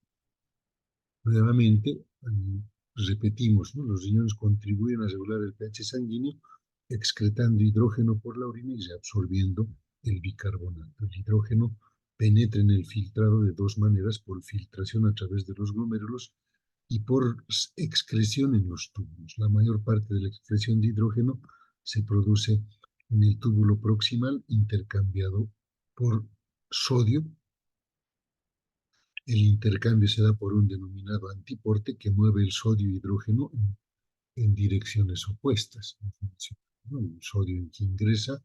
Nuevamente, repetimos, ¿no? Los riñones contribuyen a regular el pH sanguíneo, excretando hidrógeno por la orina y reabsorbiendo el bicarbonato. El hidrógeno penetra en el filtrado de dos maneras: por filtración a través de los glomérulos y por excreción en los túbulos. La mayor parte de la excreción de hidrógeno se produce en el túbulo proximal, intercambiado por sodio. El intercambio se da por un denominado antiporte que mueve el sodio e hidrógeno en direcciones opuestas, ¿no? El sodio que ingresa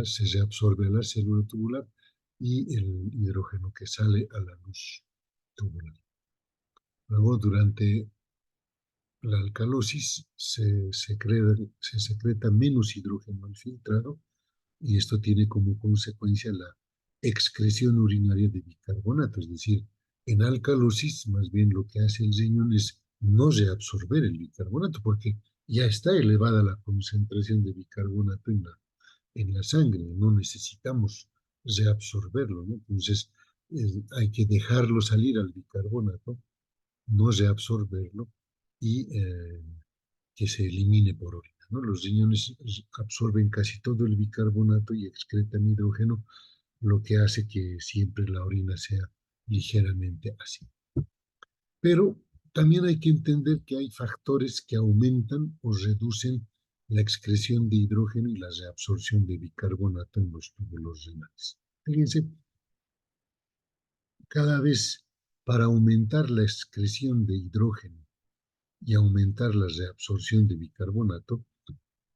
se reabsorbe a la célula tubular y el hidrógeno que sale a la luz tubular. Luego, durante la alcalosis se secreta menos hidrógeno al filtrado, y esto tiene como consecuencia la excreción urinaria de bicarbonato. Es decir, en alcalosis más bien lo que hace el riñón es no reabsorber el bicarbonato porque ya está elevada la concentración de bicarbonato en la sangre, no necesitamos reabsorberlo, ¿no? Entonces hay que dejarlo salir al bicarbonato, no reabsorberlo y que se elimine por orina, ¿no? Los riñones absorben casi todo el bicarbonato y excretan hidrógeno, lo que hace que siempre la orina sea ligeramente ácida. Pero también hay que entender que hay factores que aumentan o reducen la excreción de hidrógeno y la reabsorción de bicarbonato en los túbulos renales. Fíjense, cada vez para aumentar la excreción de hidrógeno y aumentar la reabsorción de bicarbonato,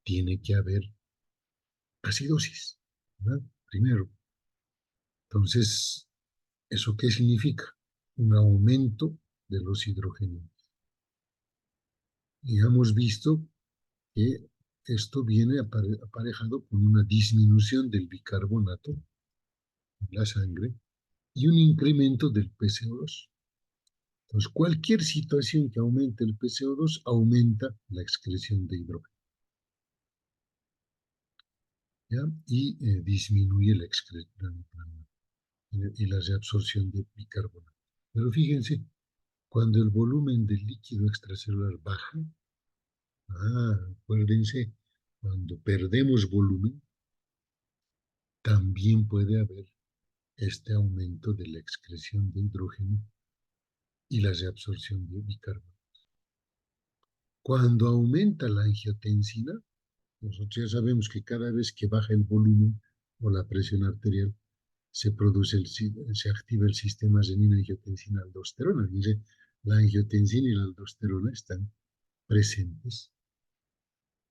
tiene que haber acidosis, ¿verdad? Primero. Entonces, ¿eso qué significa? Un aumento de los hidrógenos. Y hemos visto que esto viene aparejado con una disminución del bicarbonato en la sangre y un incremento del PCO2. Entonces, cualquier situación que aumente el PCO2 aumenta la excreción de hidrógeno, ¿ya? Y disminuye la reabsorción de bicarbonato. Pero fíjense, cuando el volumen del líquido extracelular baja, acuérdense, cuando perdemos volumen, también puede haber este aumento de la excreción de hidrógeno y la reabsorción de bicarbonato. Cuando aumenta la angiotensina, nosotros ya sabemos que cada vez que baja el volumen o la presión arterial, se activa el sistema renina-angiotensina-aldosterona. Dice, la angiotensina y la aldosterona están presentes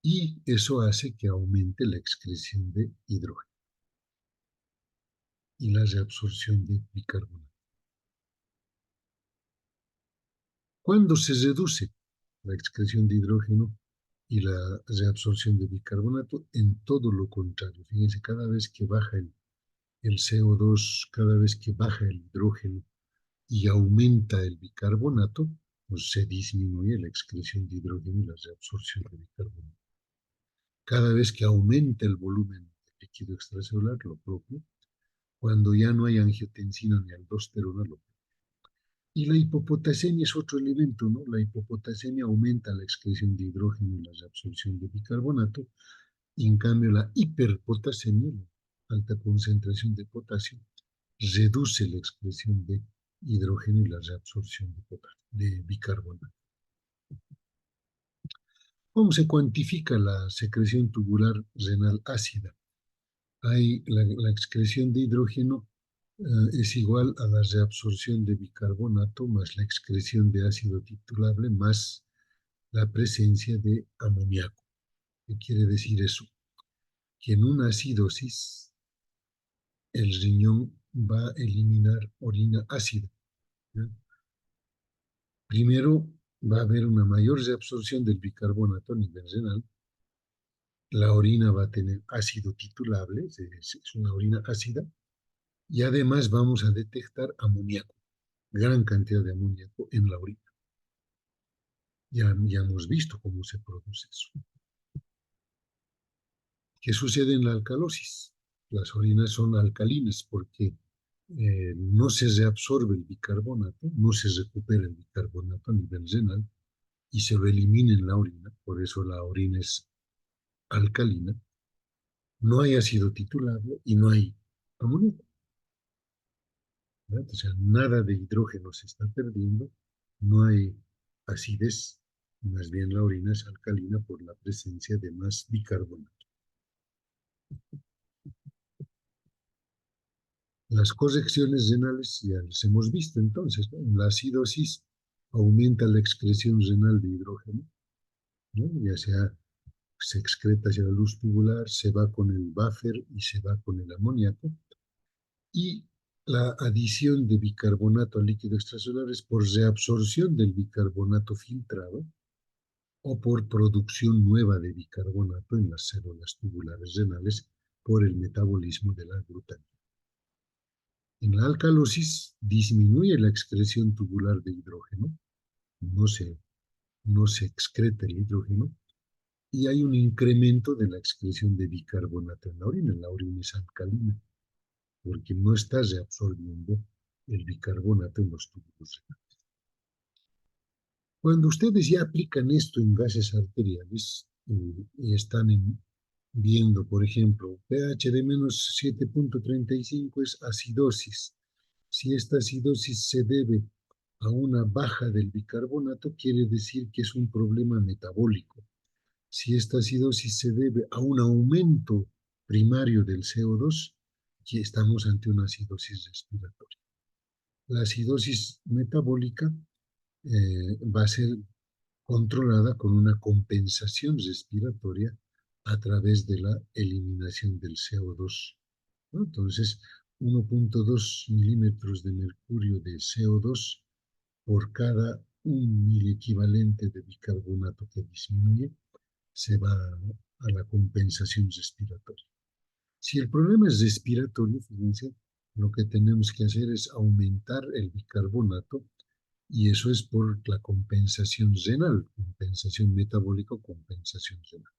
y eso hace que aumente la excreción de hidrógeno y la reabsorción de bicarbonato. Cuando se reduce la excreción de hidrógeno y la reabsorción de bicarbonato, en todo lo contrario. Fíjense, cada vez que baja el CO2, cada vez que baja el hidrógeno y aumenta el bicarbonato, pues se disminuye la excreción de hidrógeno y la reabsorción de bicarbonato. Cada vez que aumenta el volumen de líquido extracelular, lo propio. Cuando ya no hay angiotensina ni aldosterona, lo propio. Y la hipopotasemia es otro elemento, ¿no? La hipopotasemia aumenta la excreción de hidrógeno y la reabsorción de bicarbonato, y en cambio la hiperpotasemia, la alta concentración de potasio, reduce la excreción de hidrógeno y la reabsorción de bicarbonato. ¿Cómo se cuantifica la secreción tubular renal ácida? La excreción de hidrógeno es igual a la reabsorción de bicarbonato más la excreción de ácido titulable más la presencia de amoníaco. ¿Qué quiere decir eso? Que en una acidosis el riñón va a eliminar orina ácida, ¿ya? Primero va a haber una mayor reabsorción del bicarbonato a nivel renal. La orina va a tener ácido titulable, es una orina ácida, y además vamos a detectar amoníaco, gran cantidad de amoníaco en la orina. Ya hemos visto cómo se produce eso. ¿Qué sucede en la alcalosis? Las orinas son alcalinas porque no se reabsorbe el bicarbonato, no se recupera el bicarbonato a nivel renal y se lo elimina en la orina, por eso la orina es alcalina. No hay ácido titulable y no hay amoníaco, ¿verdad? O sea, nada de hidrógeno se está perdiendo, no hay acidez, más bien la orina es alcalina por la presencia de más bicarbonato. Las correcciones renales ya las hemos visto entonces, ¿no? En la acidosis aumenta la excreción renal de hidrógeno, ¿no? Ya sea se excreta hacia la luz tubular, se va con el buffer y se va con el amoníaco. Y la adición de bicarbonato al líquido extracelular es por reabsorción del bicarbonato filtrado o por producción nueva de bicarbonato en las células tubulares renales por el metabolismo de la glutamina. En la alcalosis disminuye la excreción tubular de hidrógeno, no se, no se excreta el hidrógeno, y hay un incremento de la excreción de bicarbonato en la orina. La orina es alcalina, porque no está reabsorbiendo el bicarbonato en los túbulos renales. Cuando ustedes ya aplican esto en gases arteriales y están viendo, por ejemplo, pH de menos 7.35 es acidosis. Si esta acidosis se debe a una baja del bicarbonato, quiere decir que es un problema metabólico. Si esta acidosis se debe a un aumento primario del CO2, aquí estamos ante una acidosis respiratoria. La acidosis metabólica va a ser controlada con una compensación respiratoria a través de la eliminación del CO2, ¿no? Entonces, 1.2 milímetros de mercurio de CO2 por cada 1 miliequivalente de bicarbonato que disminuye, se va a la compensación respiratoria. Si el problema es respiratorio, fíjense, lo que tenemos que hacer es aumentar el bicarbonato y eso es por la compensación renal, compensación metabólica o compensación renal.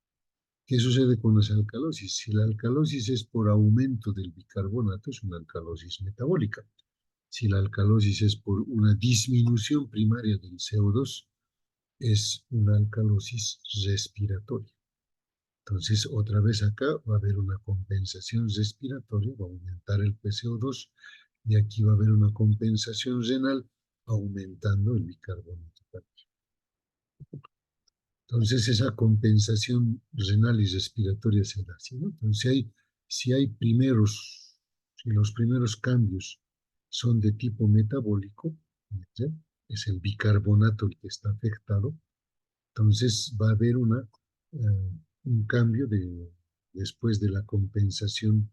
¿Qué sucede con las alcalosis? Si la alcalosis es por aumento del bicarbonato, es una alcalosis metabólica. Si la alcalosis es por una disminución primaria del CO2, es una alcalosis respiratoria. Entonces, otra vez acá va a haber una compensación respiratoria, va a aumentar el PCO2, y aquí va a haber una compensación renal, aumentando el bicarbonato. Entonces, esa compensación renal y respiratoria se da así, ¿no? Entonces, si los primeros cambios son de tipo metabólico, ¿sí? Es el bicarbonato el que está afectado, entonces va a haber un cambio después de la compensación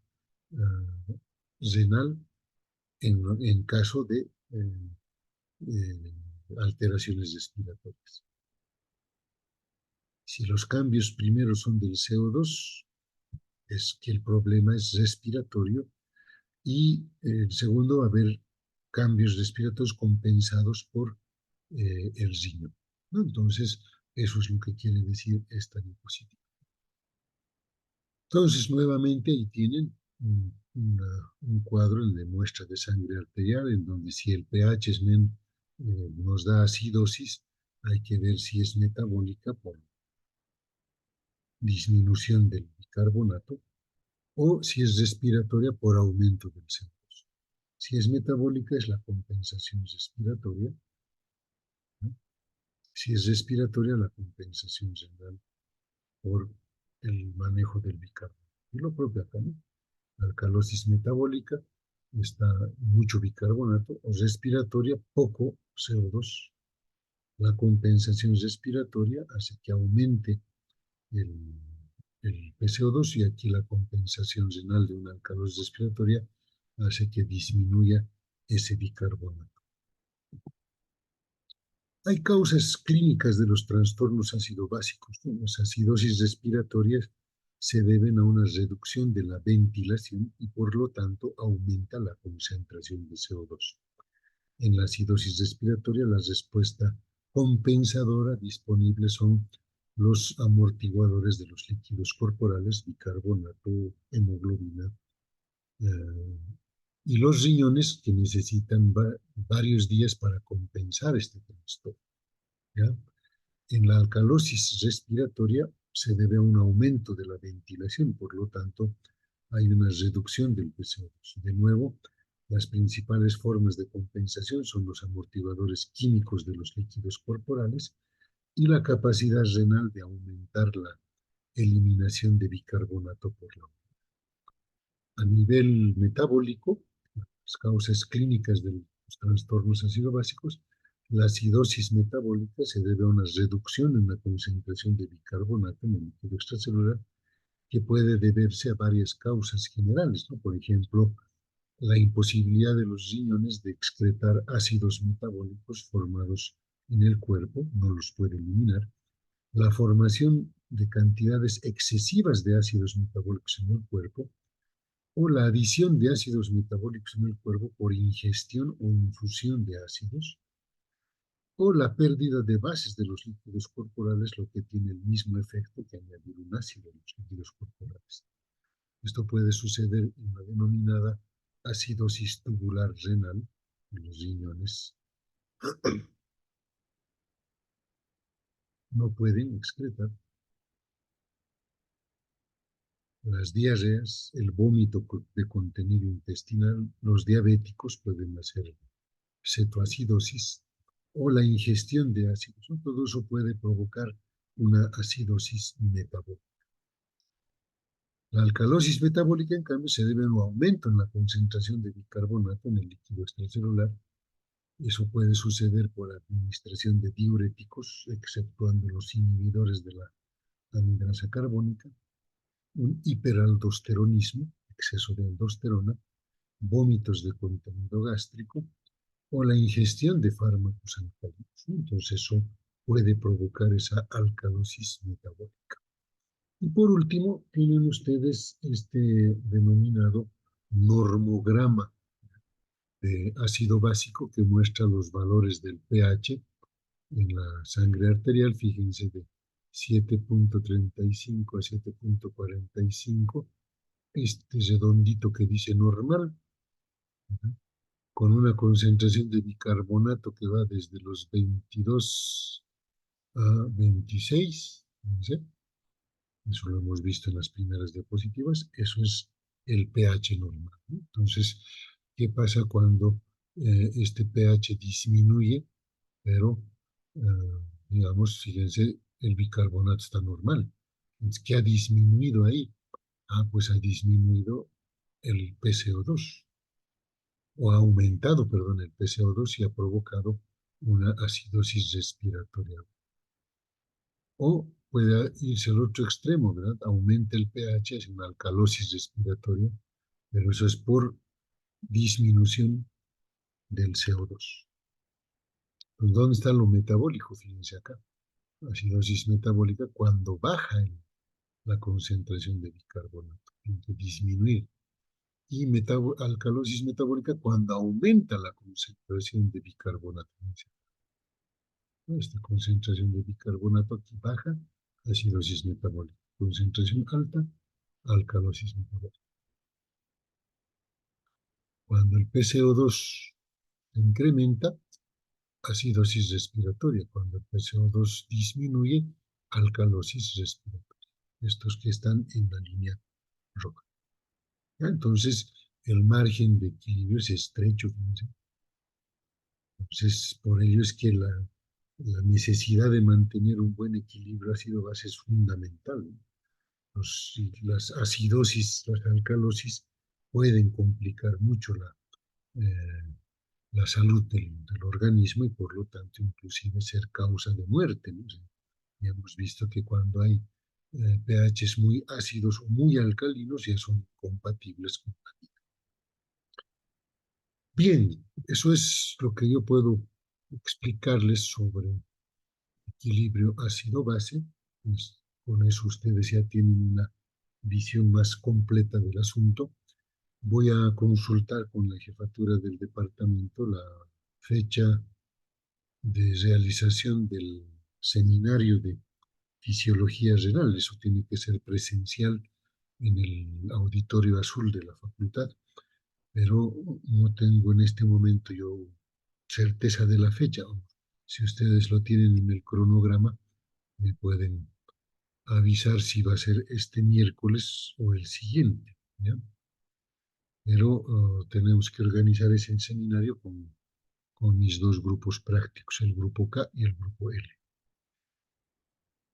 renal en caso de alteraciones respiratorias. Si los cambios primeros son del CO2, es que el problema es respiratorio, y el segundo va a haber cambios respiratorios compensados por el riñón, ¿no? Entonces, eso es lo que quiere decir esta diapositiva. Entonces, nuevamente ahí tienen un cuadro de muestra de sangre arterial, en donde si el pH nos da acidosis, hay que ver si es metabólica por disminución del bicarbonato o si es respiratoria por aumento del CO2. Si es metabólica es la compensación respiratoria, ¿no? Si es respiratoria, la compensación renal por el manejo del bicarbonato. Y lo propio acá, ¿no? Alcalosis metabólica, está mucho bicarbonato, o respiratoria, poco CO2. La compensación respiratoria hace que aumente el, el PCO2, y aquí la compensación renal de una alcalosis respiratoria hace que disminuya ese bicarbonato. Hay causas clínicas de los trastornos ácido-básicos, ¿no? Las acidosis respiratorias se deben a una reducción de la ventilación y por lo tanto aumenta la concentración de CO2. En la acidosis respiratoria, la respuesta compensadora disponible son los amortiguadores de los líquidos corporales, bicarbonato, hemoglobina, eh, y los riñones, que necesitan varios días para compensar este trastorno, ¿ya? En la alcalosis respiratoria se debe a un aumento de la ventilación, por lo tanto, hay una reducción del PCO2. De nuevo, las principales formas de compensación son los amortiguadores químicos de los líquidos corporales y la capacidad renal de aumentar la eliminación de bicarbonato por la orina. A nivel metabólico, las causas clínicas de los trastornos ácido-básicos, la acidosis metabólica se debe a una reducción en la concentración de bicarbonato en el líquido extracelular, que puede deberse a varias causas generales, ¿no? Por ejemplo, la imposibilidad de los riñones de excretar ácidos metabólicos formados en el cuerpo, no los puede eliminar, la formación de cantidades excesivas de ácidos metabólicos en el cuerpo, o la adición de ácidos metabólicos en el cuerpo por ingestión o infusión de ácidos, o la pérdida de bases de los líquidos corporales, lo que tiene el mismo efecto que añadir un ácido a los líquidos corporales. Esto puede suceder en la denominada acidosis tubular renal, en los riñones no pueden excretar. Las diarreas, el vómito de contenido intestinal, los diabéticos pueden hacer cetoacidosis, o la ingestión de ácidos, ¿no? Todo eso puede provocar una acidosis metabólica. La alcalosis metabólica, en cambio, se debe a un aumento en la concentración de bicarbonato en el líquido extracelular. Eso puede suceder por administración de diuréticos, exceptuando los inhibidores de la anhidrasa carbónica, un hiperaldosteronismo, exceso de aldosterona, vómitos de contenido gástrico, o la ingestión de fármacos alcalinos, ¿no? Entonces eso puede provocar esa alcalosis metabólica. Y por último, tienen ustedes este denominado normograma de ácido básico que muestra los valores del pH en la sangre arterial, fíjense, de 7.35 a 7.45, este redondito que dice normal, ¿no? Con una concentración de bicarbonato que va desde los 22 a 26, ¿no sé? Eso lo hemos visto en las primeras diapositivas, eso es el pH normal, ¿no? Entonces, ¿qué pasa cuando este pH disminuye? Pero, eh, digamos, fíjense, el bicarbonato está normal. Entonces, ¿qué ha disminuido ahí? Ah, pues ha disminuido el PCO2, o ha aumentado, perdón, el PCO2 y ha provocado una acidosis respiratoria. O puede irse al otro extremo, ¿verdad? Aumenta el pH, es una alcalosis respiratoria, pero eso es por disminución del CO2. Pues, ¿dónde está lo metabólico? Fíjense acá. Acidosis metabólica cuando baja la concentración de bicarbonato, tiene que disminuir. Y alcalosis metabólica cuando aumenta la concentración de bicarbonato. Esta concentración de bicarbonato aquí baja, acidosis metabólica. Concentración alta, alcalosis metabólica. Cuando el PCO2 incrementa, acidosis respiratoria. Cuando el PCO2 disminuye, alcalosis respiratoria. Estos que están en la línea roja. Entonces, el margen de equilibrio es estrecho. Fíjense. Entonces, por ello es que la necesidad de mantener un buen equilibrio ácido-base es fundamental, ¿no? Las acidosis, las alcalosis pueden complicar mucho la salud del organismo y por lo tanto inclusive ser causa de muerte, ¿no? Ya hemos visto que cuando hay pHs muy ácidos o muy alcalinos ya son compatibles con la vida. Bien, eso es lo que yo puedo explicarles sobre equilibrio ácido-base. Pues, con eso ustedes ya tienen una visión más completa del asunto. Voy a consultar con la jefatura del departamento la fecha de realización del seminario de fisiología renal. Eso tiene que ser presencial en el auditorio azul de la facultad, pero no tengo en este momento yo certeza de la fecha. Si ustedes lo tienen en el cronograma, me pueden avisar si va a ser este miércoles o el siguiente, ¿ya? Pero tenemos que organizar ese seminario con mis dos grupos prácticos, el grupo K y el grupo L.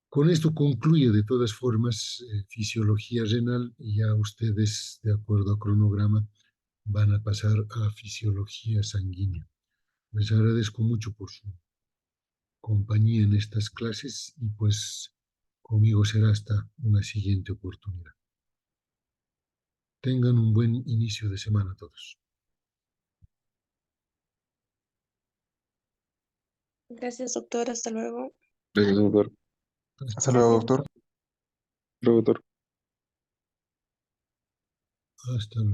Con esto concluye de todas formas fisiología renal y ya ustedes, de acuerdo a cronograma, van a pasar a fisiología sanguínea. Les agradezco mucho por su compañía en estas clases y pues conmigo será hasta una siguiente oportunidad. Tengan un buen inicio de semana todos. Gracias, doctor. Hasta luego. Gracias, doctor. Hasta luego, Gracias. doctor. Hasta luego, doctor. Hasta luego.